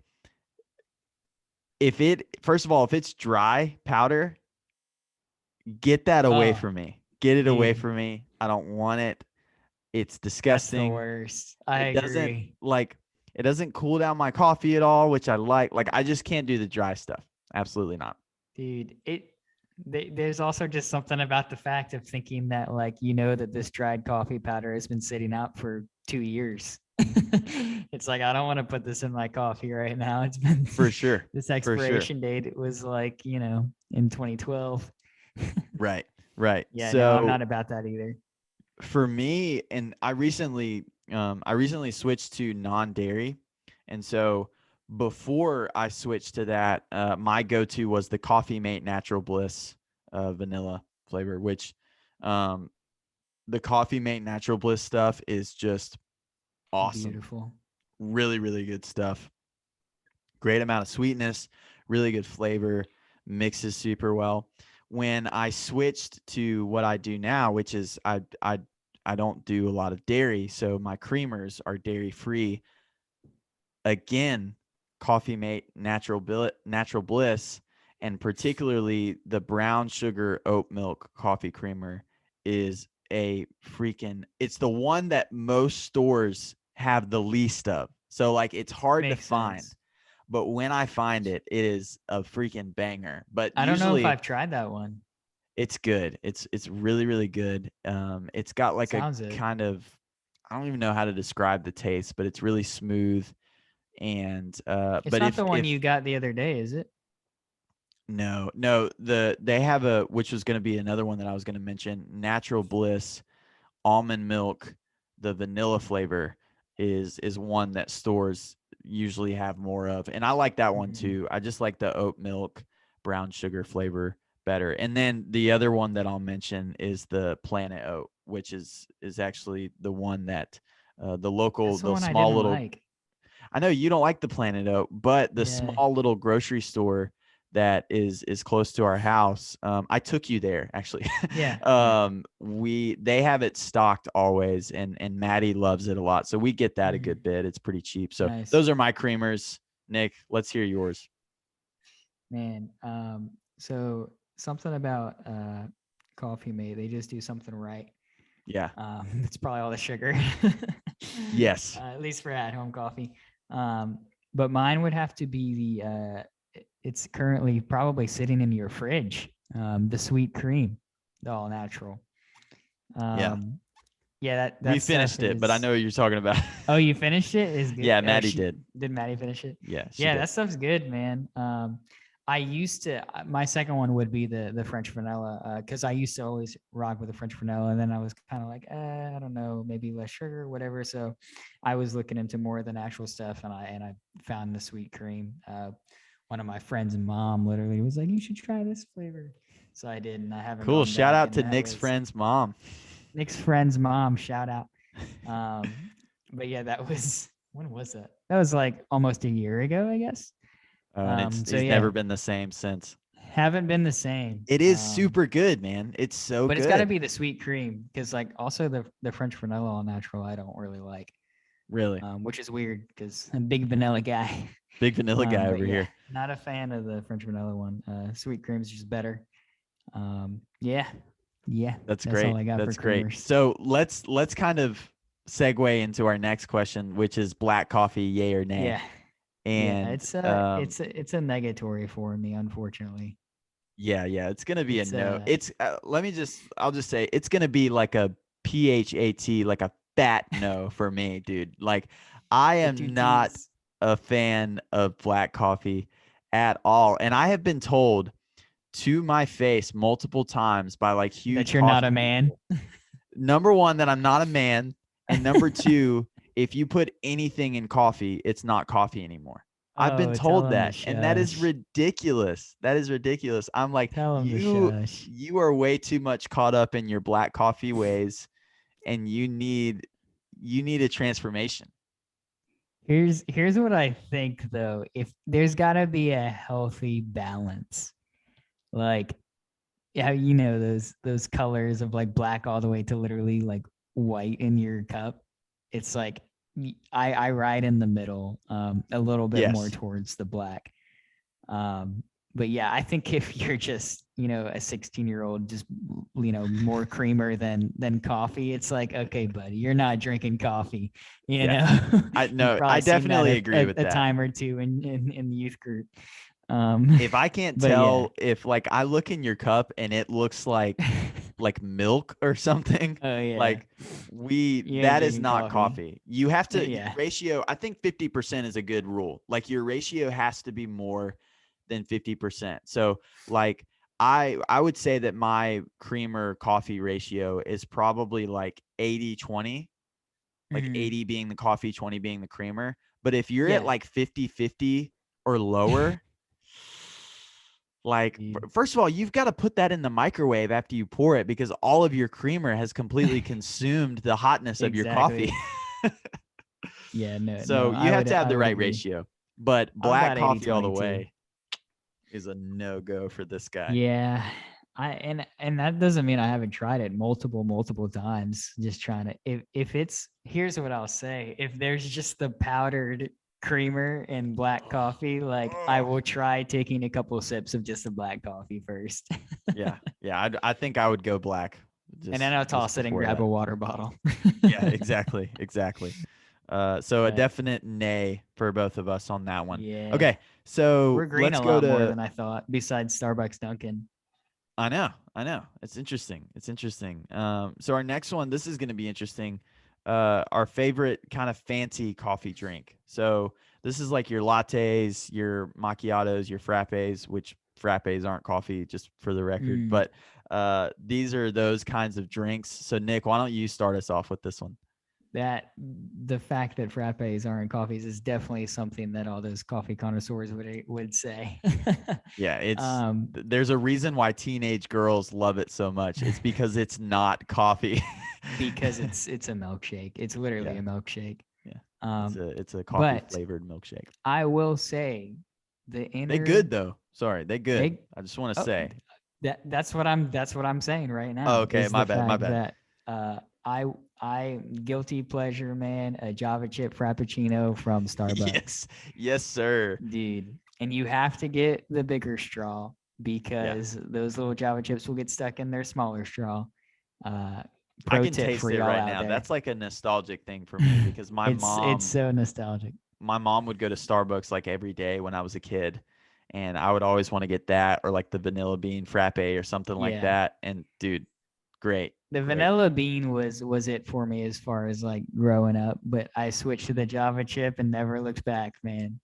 Speaker 2: if it first of all, if it's dry powder, get that away
Speaker 1: Oh,
Speaker 2: from me. Get it away
Speaker 1: dude,
Speaker 2: from me. I don't want it. It's
Speaker 1: that's the
Speaker 2: disgusting.
Speaker 1: worst. I
Speaker 2: It doesn't
Speaker 1: agree.
Speaker 2: like it doesn't cool down my coffee at all, which I like. Like I just can't do the dry stuff. Absolutely not.
Speaker 1: Dude, it There's also just something about the fact of thinking that, like, that this dried coffee powder has been sitting out for 2 years. It's like, I don't want to put this in my coffee right now. It's been
Speaker 2: For sure.
Speaker 1: this
Speaker 2: For sure.
Speaker 1: expiration date. It was like, in 2012.
Speaker 2: Right. Right.
Speaker 1: Yeah, no, I'm
Speaker 2: So
Speaker 1: not about that either.
Speaker 2: for me, and I recently switched to non-dairy, and so before I switched to that, my go-to was the Coffee Mate Natural Bliss vanilla flavor, which the Coffee Mate Natural Bliss stuff is just awesome.
Speaker 1: Beautiful.
Speaker 2: Really, really good stuff. Great amount of sweetness, really good flavor, mixes super well. When I switched to what I do now, which is I don't do a lot of dairy, so my creamers are dairy free. Again, Coffee Mate Natural Bliss, and particularly the brown sugar oat milk coffee creamer is it's the one that most stores have the least of. So like it's hard to find.
Speaker 1: Sense.
Speaker 2: But when I find it, it is a freaking banger. But
Speaker 1: I don't know if
Speaker 2: usually
Speaker 1: I've tried that one.
Speaker 2: it's good. It's really, really good. It's got like
Speaker 1: Sounds
Speaker 2: a
Speaker 1: it.
Speaker 2: kind of, I don't even know how to describe the taste, but it's really smooth. And
Speaker 1: It's
Speaker 2: but
Speaker 1: not
Speaker 2: if
Speaker 1: the one you got the other day, is it?
Speaker 2: no, they have which was going to be another one that I was going to mention, Natural Bliss almond milk, the vanilla flavor is one that stores usually have more of, and I like that one too. I just like the oat milk brown sugar flavor better. And then the other one that I'll mention is the Planet Oat, which is actually the one that the local,
Speaker 1: That's the
Speaker 2: the
Speaker 1: one I
Speaker 2: small
Speaker 1: didn't
Speaker 2: little.
Speaker 1: like.
Speaker 2: I know you don't like the Planet Oat, but the
Speaker 1: Yeah.
Speaker 2: small little grocery store that is close to our house. I took you there actually.
Speaker 1: Yeah.
Speaker 2: They have it stocked always, and Maddie loves it a lot. So we get that a good bit. It's pretty cheap. So
Speaker 1: Nice.
Speaker 2: those are my creamers. Nick, let's hear yours.
Speaker 1: Man, so something about Coffee Mate, they just do something right.
Speaker 2: Yeah.
Speaker 1: It's probably all the sugar.
Speaker 2: Yes.
Speaker 1: At least for at-home coffee. But mine would have to be it's currently probably sitting in your fridge. The sweet cream, the all natural.
Speaker 2: Yeah.
Speaker 1: That
Speaker 2: we finished it, but I know what you're talking about.
Speaker 1: Oh, you finished it? Is good.
Speaker 2: Yeah, Maddie did.
Speaker 1: Did Maddie finish it?
Speaker 2: Yeah.
Speaker 1: Yeah, that stuff's good, man. I used to. My second one would be the French vanilla, because I used to always rock with the French vanilla, and then I was kind of like, I don't know, maybe less sugar, whatever. So I was looking into more of the natural stuff, and I found the sweet cream. One of my friends' mom literally was like, "You should try this flavor." So I did, and I haven't.
Speaker 2: Cool. Shout out to Nick's friend's mom.
Speaker 1: Nick's friend's mom, shout out. But yeah, that was, when was that? That was like almost a year ago, I guess.
Speaker 2: He's never been the same since.
Speaker 1: Haven't been the same.
Speaker 2: It is super good, man. It's so
Speaker 1: but
Speaker 2: good.
Speaker 1: It's got to be the sweet cream, because like also the French vanilla all natural I don't really like.
Speaker 2: Really?
Speaker 1: Which is weird because I'm a big vanilla guy.
Speaker 2: Big vanilla guy over here.
Speaker 1: Not a fan of the French vanilla one. Sweet cream is just better. Yeah.
Speaker 2: That's great.
Speaker 1: All I got.
Speaker 2: That's
Speaker 1: for
Speaker 2: great.
Speaker 1: creamers.
Speaker 2: So let's kind of segue into our next question, which is black coffee, yay or nay?
Speaker 1: Yeah.
Speaker 2: And
Speaker 1: it's a negatory for me, unfortunately.
Speaker 2: Yeah, it's gonna be a no. It's I'll just say it's gonna be like a PHAT, like a fat no for me, dude. Like I am not a fan of black coffee at all, and I have been told to my face multiple times by like huge
Speaker 1: that you're not a man.
Speaker 2: Number one, that I'm not a man, and number two, if you put anything in coffee, it's not coffee anymore. I've been told that, and that is ridiculous. That is ridiculous. I'm like, you are way too much caught up in your black coffee ways, and you need a transformation.
Speaker 1: Here's what I think though. If there's got to be a healthy balance, like, yeah, those colors of like black all the way to literally like white in your cup. It's like I ride in the middle, a little bit more towards the black. But yeah, I think if you're just, a 16-year-old, just, more creamer than coffee, it's like, okay, buddy, you're not drinking coffee, know?
Speaker 2: I definitely agree with that.
Speaker 1: A time or two in the youth group.
Speaker 2: If I can't
Speaker 1: but yeah.
Speaker 2: tell, if like I look in your cup and it looks like milk or something,
Speaker 1: Oh yeah.
Speaker 2: like
Speaker 1: You ain't
Speaker 2: that is
Speaker 1: drinking
Speaker 2: not coffee. You have to your
Speaker 1: Yeah.
Speaker 2: ratio, I think 50% is a good rule. Like your ratio has to be more than 50%. So like I would say that my creamer coffee ratio is probably like 80-20, like
Speaker 1: Mhm.
Speaker 2: 80 being the coffee, 20 being the creamer. But if you're at
Speaker 1: Yeah.
Speaker 2: like 50-50 or lower, like
Speaker 1: Dude.
Speaker 2: first of all, you've got to put that in the microwave after you pour it because all of your creamer has completely consumed the hotness of your coffee.
Speaker 1: Exactly. Yeah, no,
Speaker 2: So you have to have
Speaker 1: I
Speaker 2: the
Speaker 1: would
Speaker 2: right
Speaker 1: agree.
Speaker 2: ratio. But
Speaker 1: I'm
Speaker 2: black
Speaker 1: about 80
Speaker 2: coffee all the
Speaker 1: 20 too.
Speaker 2: way is a no-go for this guy.
Speaker 1: Yeah. And that doesn't mean I haven't tried it multiple times. Just trying to if it's here's what I'll say. If there's just the powdered creamer and black coffee, like I will try taking a couple of sips of just the black coffee first.
Speaker 2: Yeah. Yeah. I think I would go black
Speaker 1: And then I'll
Speaker 2: just
Speaker 1: toss it and
Speaker 2: before
Speaker 1: grab
Speaker 2: that.
Speaker 1: a water bottle.
Speaker 2: Yeah, exactly. Exactly. So a
Speaker 1: But
Speaker 2: definite nay for both of us on that one.
Speaker 1: yeah,
Speaker 2: Okay. So
Speaker 1: we're green
Speaker 2: let's
Speaker 1: a
Speaker 2: go
Speaker 1: lot more
Speaker 2: to,
Speaker 1: than I thought, besides Starbucks Dunkin'.
Speaker 2: I know. I know. It's interesting. It's interesting. So our next one, this is going to be interesting. Our favorite kind of fancy coffee drink. So this is like your lattes, your macchiatos, your frappes, which frappes aren't coffee, just for the record.
Speaker 1: Mm.
Speaker 2: But these are those kinds of drinks. So Nick, why don't you start us off with this one?
Speaker 1: That the fact that frappes aren't coffees is definitely something that all those coffee connoisseurs would say.
Speaker 2: Yeah,
Speaker 1: um,
Speaker 2: there's a reason why teenage girls love it so much. It's because it's not coffee.
Speaker 1: because it's a milkshake. It's literally
Speaker 2: Yeah,
Speaker 1: a milkshake.
Speaker 2: yeah.
Speaker 1: Um,
Speaker 2: It's a coffee
Speaker 1: but
Speaker 2: flavored milkshake.
Speaker 1: I will say the
Speaker 2: They
Speaker 1: inner
Speaker 2: good though. Sorry, they good.
Speaker 1: they
Speaker 2: I just want to
Speaker 1: oh,
Speaker 2: say.
Speaker 1: that's what I'm saying right
Speaker 2: Oh,
Speaker 1: now
Speaker 2: okay,
Speaker 1: is
Speaker 2: my
Speaker 1: the
Speaker 2: bad, my
Speaker 1: fact
Speaker 2: bad.
Speaker 1: that I guilty pleasure man a Java chip frappuccino from Starbucks.
Speaker 2: Yes, yes, sir.
Speaker 1: Dude, and you have to get the bigger straw
Speaker 2: Yeah,
Speaker 1: because those little Java chips will get stuck in their smaller straw. Uh,
Speaker 2: I
Speaker 1: pro
Speaker 2: can
Speaker 1: tip
Speaker 2: taste
Speaker 1: for
Speaker 2: it
Speaker 1: y'all
Speaker 2: right
Speaker 1: out
Speaker 2: now.
Speaker 1: there.
Speaker 2: That's like a nostalgic thing for me because
Speaker 1: It's so nostalgic.
Speaker 2: my mom would go to Starbucks like every day when I was a kid, and I would always want to get that or like the vanilla bean frappe or something like
Speaker 1: Yeah.
Speaker 2: that. And dude, great,
Speaker 1: The
Speaker 2: great.
Speaker 1: vanilla bean was it for me as far as like growing up, but I switched to the Java chip and never looked back, man.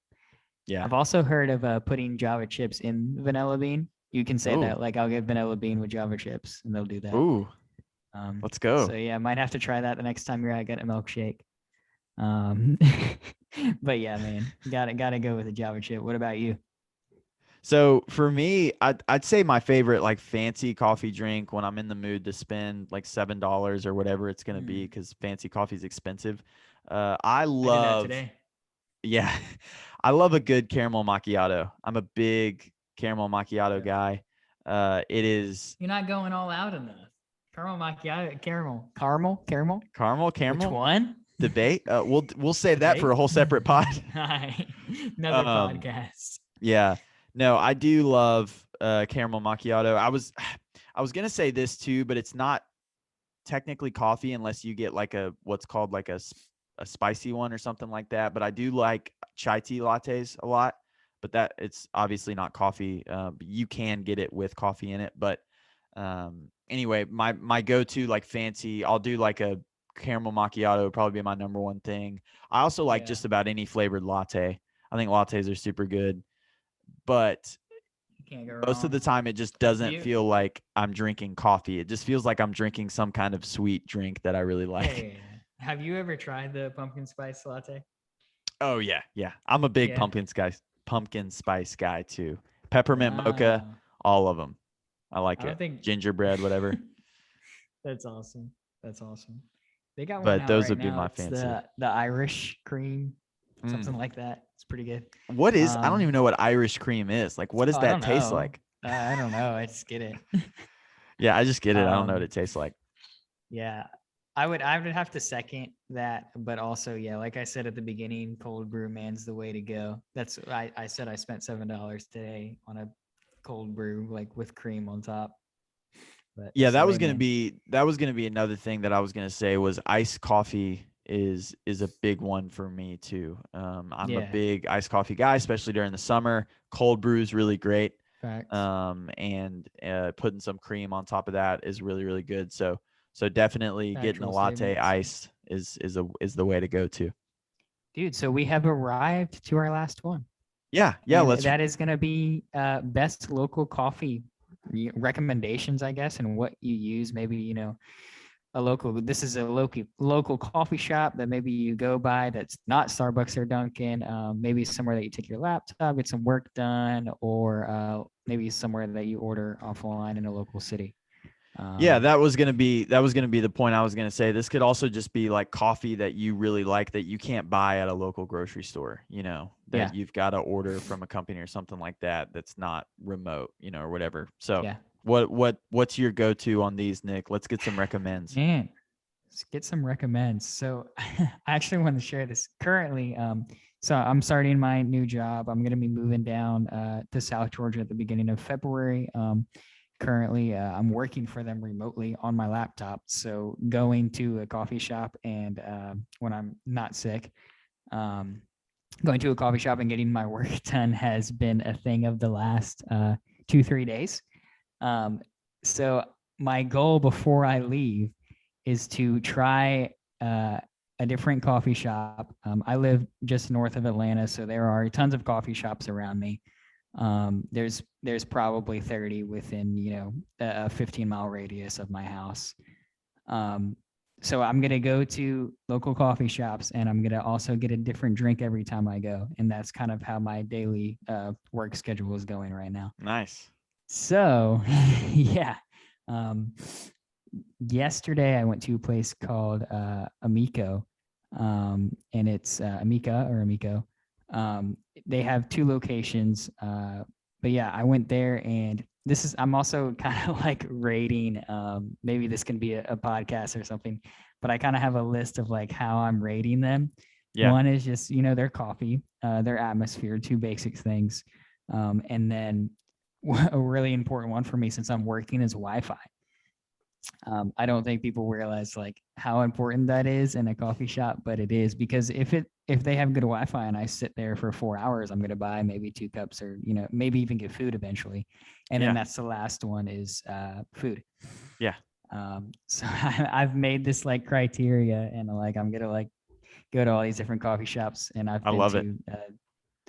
Speaker 2: Yeah.
Speaker 1: I've also heard of putting Java chips in vanilla bean. You can say
Speaker 2: Ooh,
Speaker 1: that, like I'll get vanilla bean with Java chips, and they'll do that.
Speaker 2: ooh,
Speaker 1: Um,
Speaker 2: let's
Speaker 1: so
Speaker 2: go.
Speaker 1: yeah, I might have to try that the next time you're out getting a milkshake. Um, but yeah, man, gotta go with the Java chip. What about you?
Speaker 2: So for me, I'd say my favorite like fancy coffee drink when I'm in the mood to spend like $7 or whatever it's gonna be
Speaker 1: Mm,
Speaker 2: because fancy coffee is expensive. I
Speaker 1: I did that
Speaker 2: love,
Speaker 1: today.
Speaker 2: yeah, I love a good caramel macchiato. I'm a big caramel macchiato
Speaker 1: Yeah.
Speaker 2: guy. It is
Speaker 1: You're not going all out enough. Caramel macchiato, caramel. Which
Speaker 2: caramel
Speaker 1: one?
Speaker 2: debate. We'll save that for a
Speaker 1: Debate.
Speaker 2: whole separate pod.
Speaker 1: Another
Speaker 2: Um,
Speaker 1: podcast.
Speaker 2: Yeah. No, I do love caramel macchiato. I was gonna say this too, but it's not technically coffee unless you get like a what's called like a spicy one or something like that. But I do like chai tea lattes a lot. But that it's obviously not coffee. But you can get it with coffee in it. But anyway, my go to like fancy, I'll do like a caramel macchiato would probably be my number one thing. I also like
Speaker 1: Yeah,
Speaker 2: just about any flavored latte. I think lattes are super good, but
Speaker 1: you can't go
Speaker 2: most of
Speaker 1: wrong.
Speaker 2: the time it just
Speaker 1: Have
Speaker 2: doesn't
Speaker 1: you?
Speaker 2: feel like I'm drinking coffee. It just feels like I'm drinking some kind of sweet drink that I really like.
Speaker 1: Hey, have you ever tried the pumpkin spice latte?
Speaker 2: Oh yeah, yeah. I'm a big
Speaker 1: Yeah.
Speaker 2: pumpkin spice guy too. Peppermint mocha,
Speaker 1: Wow.
Speaker 2: all of them. I like
Speaker 1: I don't
Speaker 2: it.
Speaker 1: think
Speaker 2: Gingerbread, whatever.
Speaker 1: that's awesome. That's awesome. They got one
Speaker 2: But
Speaker 1: out
Speaker 2: those
Speaker 1: right
Speaker 2: would be
Speaker 1: now.
Speaker 2: my
Speaker 1: It's
Speaker 2: fancy.
Speaker 1: the Irish cream,
Speaker 2: Mm.
Speaker 1: something like that. It's pretty good.
Speaker 2: What is? I don't even know what Irish cream is. Like, what
Speaker 1: Oh,
Speaker 2: does
Speaker 1: I
Speaker 2: that
Speaker 1: don't
Speaker 2: taste
Speaker 1: know.
Speaker 2: like?
Speaker 1: I don't know. I just get it.
Speaker 2: Yeah, I just get it. I don't know what
Speaker 1: um,
Speaker 2: it tastes like.
Speaker 1: yeah, I would have to second that, but also yeah, like I said at the beginning, cold brew man's the way to go. That's I said I spent $7 today on a cold brew like with cream on top, but
Speaker 2: Yeah,
Speaker 1: that's the way, man.
Speaker 2: that was gonna be another thing that I was gonna say was iced coffee is a big one for me too. I'm a
Speaker 1: Yeah.
Speaker 2: big iced coffee guy, especially during the summer. Cold brew is really great.
Speaker 1: Facts.
Speaker 2: And putting some cream on top of that is really, really good. So definitely getting a
Speaker 1: Factual
Speaker 2: latte
Speaker 1: statements.
Speaker 2: iced is the way to go to.
Speaker 1: Dude, so we have arrived to our last one.
Speaker 2: Yeah.
Speaker 1: And
Speaker 2: Let's.
Speaker 1: that is going to be best local coffee recommendations, I guess, and what you use. Maybe, this is a local coffee shop that maybe you go by that's not Starbucks or Dunkin'. Maybe somewhere that you take your laptop, get some work done, or maybe somewhere that you order offline in a local city.
Speaker 2: Yeah, that was gonna be the point I was gonna say. This could also just be like coffee that you really like that you can't buy at a local grocery store, that you've got to order from a company or something like that that's not remote, or whatever. So
Speaker 1: Yeah.
Speaker 2: what's your go-to on these, Nick? Let's get some recommends.
Speaker 1: Man, let's get some recommends. So I actually want to share this currently. So I'm starting my new job. I'm going to be moving down to South Georgia at the beginning of February. Currently, I'm working for them remotely on my laptop. So going to a coffee shop and when I'm not sick, going to a coffee shop and getting my work done has been a thing of the last 2-3 days. So my goal before I leave is to try a different coffee shop. I live just north of Atlanta, so there are tons of coffee shops around me. There's probably 30 within a 15-mile radius of my house. So I'm gonna go to local coffee shops, and I'm gonna also get a different drink every time I go, and that's kind of how my daily work schedule is going right now.
Speaker 2: Nice.
Speaker 1: So, yeah. Yesterday I went to a place called Amico, and it's Amica or Amico. They have 2 locations, but yeah, I went there, and I'm also kind of like rating. Maybe this can be a podcast or something, but I kind of have a list of like how I'm rating them.
Speaker 2: Yeah.
Speaker 1: One is just their coffee, their atmosphere, 2 basic things, and then a really important one for me since I'm working is Wi-Fi. I don't think people realize like how important that is in a coffee shop, but it is, because if they have good Wi-Fi and I sit there for 4 hours, I'm going to buy maybe 2 cups, or maybe even get food eventually, and then that's the last one is food.
Speaker 2: Yeah.
Speaker 1: So I've made this like criteria, and like I'm gonna like go to all these different coffee shops, and I've been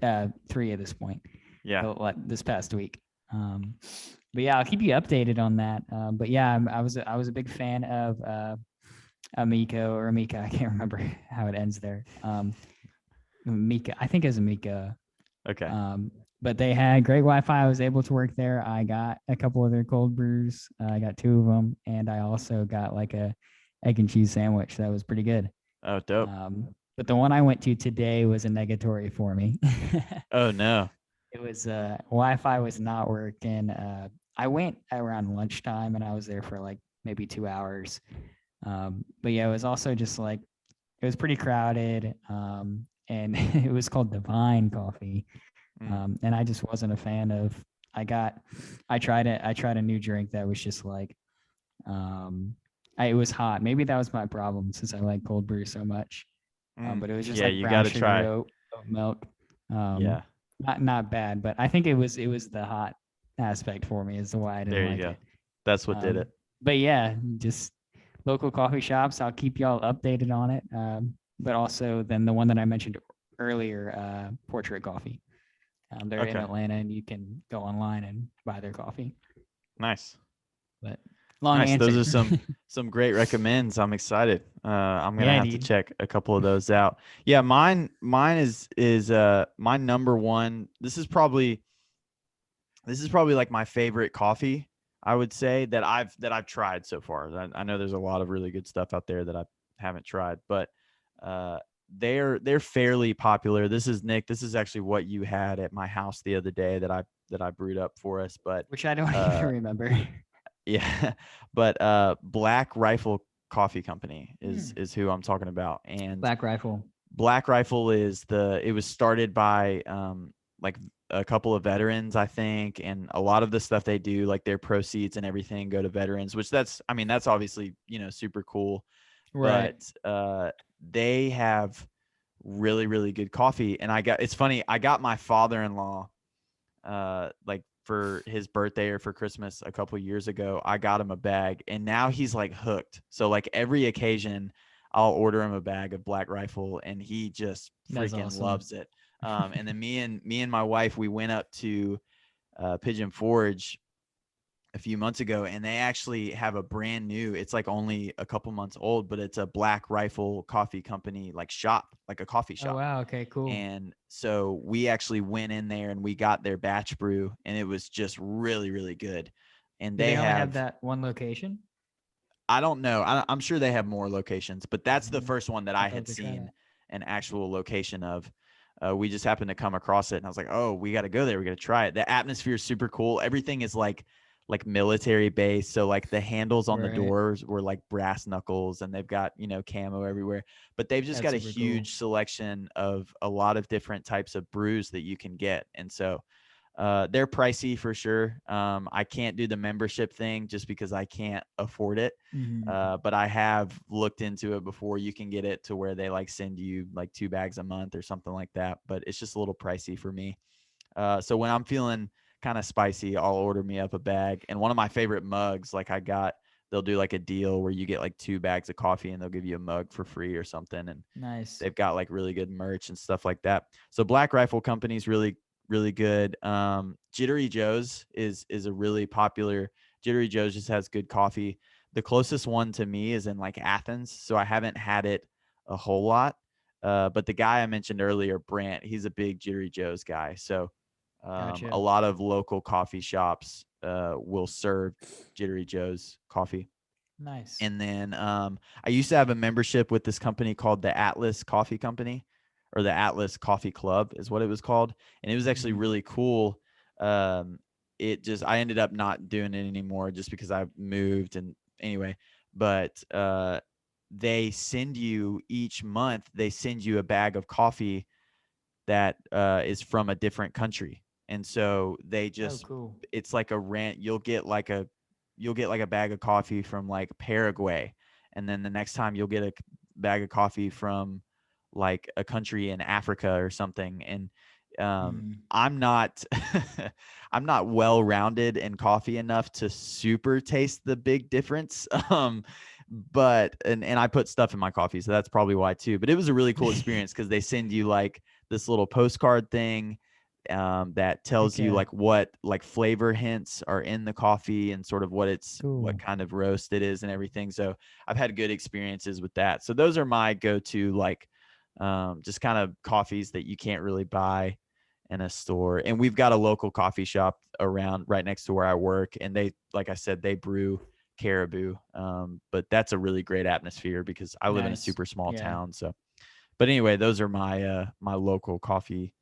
Speaker 1: to 3 at this point.
Speaker 2: Yeah.
Speaker 1: This past week. But yeah, I'll keep you updated on that. But yeah, I was a big fan of Amico or Amica. I can't remember how it ends there. Mika, I think it's Mika.
Speaker 2: Okay.
Speaker 1: But they had great Wi-Fi. I was able to work there. I got a couple of their cold brews. I got 2 of them, and I also got like a egg and cheese sandwich that was pretty good.
Speaker 2: Oh, dope.
Speaker 1: But the one I went to today was a negatory for me.
Speaker 2: Oh no.
Speaker 1: It was Wi-Fi was not working. I went around lunchtime, and I was there for like maybe 2 hours. But yeah, it was also just like it was pretty crowded. And it was called Divine Coffee. And I just wasn't a fan of. I tried a new drink that was just like, it was hot. Maybe that was my problem since I like cold brew so much. But it was just like
Speaker 2: you
Speaker 1: brown
Speaker 2: gotta
Speaker 1: sugar,
Speaker 2: try.
Speaker 1: oat milk.
Speaker 2: Yeah.
Speaker 1: Not bad, but I think it was the hot aspect for me is why I didn't like it.
Speaker 2: That's what did it.
Speaker 1: But yeah, just local coffee shops. I'll keep y'all updated on it. But also then the one that I mentioned earlier, Portrait Coffee. They're in Atlanta, and you can go online and buy their coffee.
Speaker 2: Nice.
Speaker 1: But long answer.
Speaker 2: Those are some great recommends. I'm excited. I'm gonna have to check a couple of those out. Yeah, mine is my number one. This is probably like my favorite coffee, I would say, that I've tried so far. I know there's a lot of really good stuff out there that I haven't tried, but they're fairly popular. This is actually what you had at my house the other day that I brewed up for us, but
Speaker 1: which I don't even remember.
Speaker 2: Yeah, but Black Rifle Coffee Company is who I'm talking about. And
Speaker 1: Black Rifle
Speaker 2: is it was started by like a couple of veterans, I think, and a lot of the stuff they do, like their proceeds and everything, go to veterans, which that's obviously super cool.
Speaker 1: Right.
Speaker 2: But they have really, really good coffee. And it's funny, I got my father-in-law, like for his birthday or for Christmas a couple years ago, I got him a bag, and now he's like hooked. So like every occasion I'll order him a bag of Black Rifle, and he just
Speaker 1: That's
Speaker 2: freaking
Speaker 1: awesome.
Speaker 2: loves it. And then me and my wife, we went up to Pigeon Forge a few months ago, and they actually have a brand new, it's like only a couple months old, but it's a Black Rifle coffee company, like shop, like a coffee
Speaker 1: Oh
Speaker 2: shop.
Speaker 1: wow, okay, cool.
Speaker 2: And so we actually went in there and we got their batch brew, and it was just really, really good. And
Speaker 1: Do
Speaker 2: they
Speaker 1: they only have
Speaker 2: have,
Speaker 1: that one location?
Speaker 2: I don't know, I'm sure they have more locations, but that's the
Speaker 1: Mhm.
Speaker 2: first one that I
Speaker 1: I'd love
Speaker 2: had
Speaker 1: to try
Speaker 2: seen
Speaker 1: that.
Speaker 2: an actual location of. We just happened to come across it, and I was like, oh, we got to go there. We got to try it. The atmosphere is super cool. Everything is like military base. So like the handles on the
Speaker 1: Right.
Speaker 2: doors were like brass knuckles, and they've got, camo everywhere. But they've just
Speaker 1: That's
Speaker 2: got a
Speaker 1: super cool.
Speaker 2: huge selection of a lot of different types of brews that you can get. And so they're pricey for sure. I can't do the membership thing just because I can't afford it.
Speaker 1: Mhm.
Speaker 2: But I have looked into it before. You can get it to where they like send you like 2 bags a month or something like that. But it's just a little pricey for me. So when I'm feeling kind of spicy, I'll order me up a bag. And one of my favorite mugs, like they'll do like a deal where you get like 2 bags of coffee and they'll give you a mug for free or something. And
Speaker 1: Nice.
Speaker 2: they've got like really good merch and stuff like that. So Black Rifle Company's really, really good. Jittery Joe's is a really popular. Jittery Joe's just has good coffee. The closest one to me is in like Athens, so I haven't had it a whole lot. But the guy I mentioned earlier, Brant, he's a big Jittery Joe's guy. So a
Speaker 1: Gotcha.
Speaker 2: lot of local coffee shops will serve Jittery Joe's coffee.
Speaker 1: Nice.
Speaker 2: And then I used to have a membership with this company called the Atlas Coffee Company, or the Atlas Coffee Club is what it was called. And it was actually
Speaker 1: Mhm.
Speaker 2: really cool. I ended up not doing it anymore just because I moved. And anyway, but they send you each month, they send you a bag of coffee that is from a different country. And so
Speaker 1: Oh, cool.
Speaker 2: it's like a rent. You'll get like a bag of coffee from like Paraguay, and then the next time you'll get a bag of coffee from like a country in Africa or something. And
Speaker 1: Mhm.
Speaker 2: I'm not I'm not well rounded in coffee enough to super taste the big difference. But and I put stuff in my coffee, so that's probably why too. But it was a really cool experience because they send you like this little postcard thing that tells you
Speaker 1: Okay.
Speaker 2: like what like flavor hints are in the coffee and sort of what
Speaker 1: Cool.
Speaker 2: kind of roast it is and everything. So I've had good experiences with that. So those are my go-to, like just kind of coffees that you can't really buy in a store. And we've got a local coffee shop around right next to where I work, and they, like I said, they brew Caribou. But that's a really great atmosphere because I live in a
Speaker 1: Nice.
Speaker 2: super small
Speaker 1: Yeah.
Speaker 2: town. So, but anyway, those are my my local coffee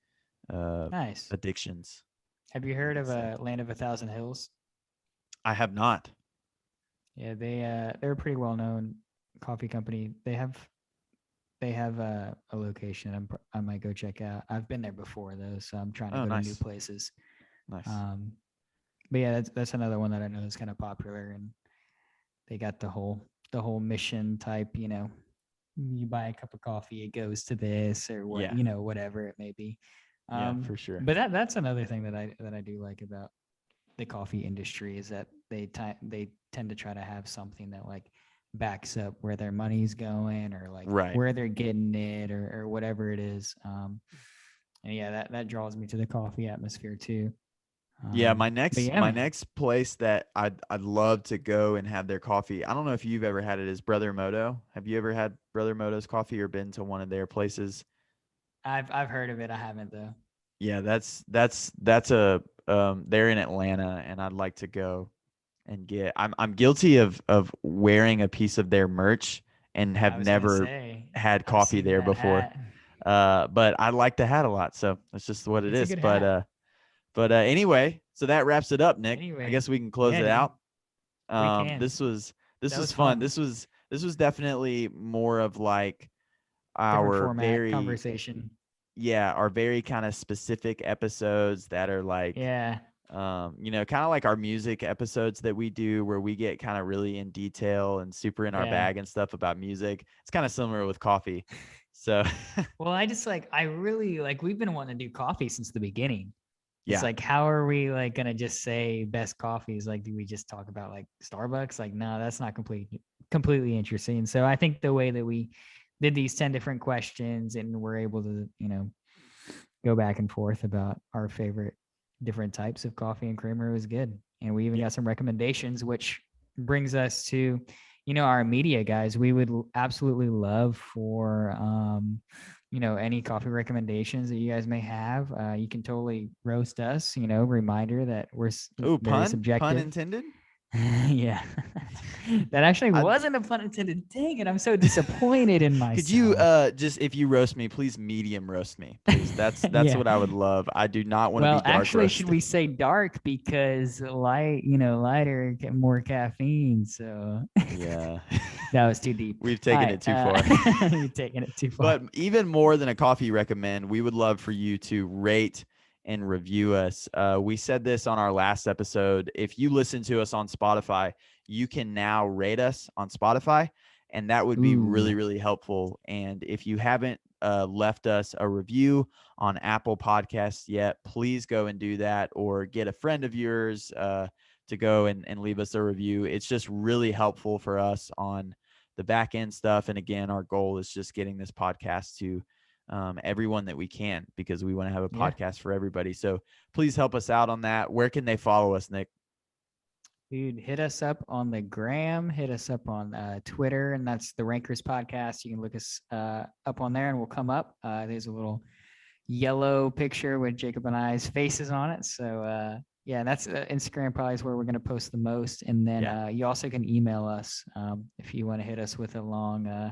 Speaker 2: uh,
Speaker 1: Nice.
Speaker 2: addictions,
Speaker 1: Have you
Speaker 2: I
Speaker 1: heard of
Speaker 2: guess.
Speaker 1: Land of a Thousand Hills?
Speaker 2: I have not.
Speaker 1: Yeah, they're a pretty well known coffee company. They have a location. I might go check out. I've been there before though, so I'm trying to
Speaker 2: Oh,
Speaker 1: go to new
Speaker 2: nice,
Speaker 1: places.
Speaker 2: nice.
Speaker 1: Um, but yeah, that's another one that I know is kind of popular, and they got the whole mission type. You buy a cup of coffee, it goes to this or what,
Speaker 2: Yeah,
Speaker 1: whatever it may be.
Speaker 2: yeah, for sure.
Speaker 1: But that's another thing that I do like about the coffee industry is that they tend to try to have something that like backs up where their money's going or like
Speaker 2: Right.
Speaker 1: where they're getting it or whatever it is. And yeah, that draws me to the coffee atmosphere too.
Speaker 2: Yeah,
Speaker 1: But yeah,
Speaker 2: my
Speaker 1: man,
Speaker 2: next place that I'd love to go and have their coffee. I don't know if you've ever had it, is Brother Moto. Have you ever had Brother Moto's coffee or been to one of their places?
Speaker 1: I've heard of it. I haven't though.
Speaker 2: Yeah, that's a they're in Atlanta, and I'd like to go and get. I'm guilty of wearing a piece of their merch and have
Speaker 1: I was gonna
Speaker 2: never
Speaker 1: say
Speaker 2: had
Speaker 1: I've
Speaker 2: coffee
Speaker 1: seen
Speaker 2: there
Speaker 1: that
Speaker 2: before.
Speaker 1: hat.
Speaker 2: But I like the hat a lot, so that's just what it
Speaker 1: It's a
Speaker 2: is.
Speaker 1: good hat.
Speaker 2: But anyway, so that wraps it up, Nick. I
Speaker 1: Anyway,
Speaker 2: guess we can close
Speaker 1: yeah,
Speaker 2: it
Speaker 1: dude,
Speaker 2: out.
Speaker 1: we can.
Speaker 2: This
Speaker 1: That
Speaker 2: was
Speaker 1: was
Speaker 2: fun.
Speaker 1: fun.
Speaker 2: This was definitely more of like
Speaker 1: Different
Speaker 2: our
Speaker 1: format
Speaker 2: very,
Speaker 1: conversation.
Speaker 2: yeah, our very kind of specific episodes that are like
Speaker 1: Yeah.
Speaker 2: Kind of like our music episodes that we do where we get kind of really in detail and super in our bag and stuff about music. It's kind of similar with coffee. So,
Speaker 1: well, I really we've been wanting to do coffee since the beginning. It's
Speaker 2: yeah.
Speaker 1: how are we gonna just say best coffees? Do we just talk about Starbucks? No, that's not completely interesting. So I think the way that we did these 10 different questions and we're able to, go back and forth about our favorite different types of coffee and creamer was good. And we even got some recommendations, which brings us to, our media guys. We would absolutely love for any coffee recommendations that you guys may have. You can totally roast us, reminder that we're very subjective.
Speaker 2: Pun intended?
Speaker 1: Yeah. That actually wasn't a pun intended. Dang it, I'm so disappointed in myself.
Speaker 2: Could you just, if you roast me, please medium roast me, please? That's what I would love. I do not want to be dark
Speaker 1: actually
Speaker 2: roasted.
Speaker 1: should we say dark because lighter get more caffeine, so
Speaker 2: yeah.
Speaker 1: That was too deep.
Speaker 2: We've taken it too far.
Speaker 1: You've taken it too far.
Speaker 2: But even more than a coffee recommend, we would love for you to rate and review us. We said this on our last episode. If you listen to us on Spotify, you can now rate us on Spotify, and that would be really, really helpful. And if you haven't left us a review on Apple Podcasts yet, please go and do that, or get a friend of yours to go and leave us a review. It's just really helpful for us on the back end stuff. And again, our goal is just getting this podcast to everyone that we can, because we want to have a podcast for everybody. So please help us out on that. Where can they follow us, Nick?
Speaker 1: Dude, hit us up on the gram, hit us up on Twitter, and that's the Rankers Podcast. You can look us up on there and we'll come up. There's a little yellow picture with Jacob and I's faces on it. So that's Instagram probably is where we're going to post the most. And then you also can email us if you want to hit us with a long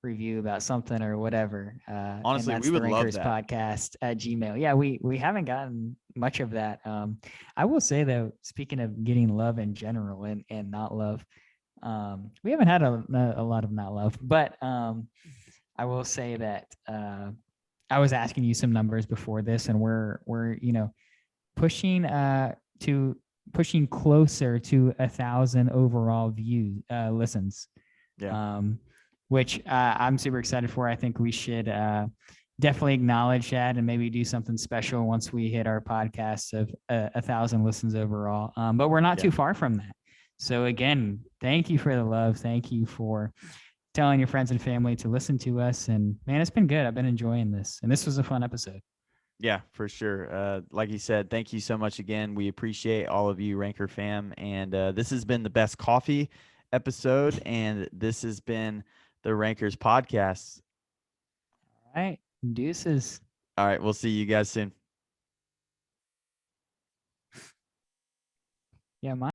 Speaker 1: review about something or whatever.
Speaker 2: Honestly, we would love that.
Speaker 1: Podcast at Gmail. Yeah, we haven't gotten much of that. I will say though, speaking of getting love in general and not love, we haven't had a lot of not love, but I will say that I was asking you some numbers before this, and we're pushing closer to 1,000 overall views listens.
Speaker 2: Yeah.
Speaker 1: Which I'm super excited for. I think we should definitely acknowledge that and maybe do something special once we hit our podcast of 1,000 listens overall. But we're not too far from that. So again, thank you for the love. Thank you for telling your friends and family to listen to us. And man, it's been good. I've been enjoying this. And this was a fun episode.
Speaker 2: Yeah, for sure. Like you said, thank you so much again. We appreciate all of you, Ranker fam. And this has been the Best Coffee episode. And this has been the Rankers Podcast.
Speaker 1: All right. Deuces.
Speaker 2: All right. We'll see you guys soon.
Speaker 1: Yeah,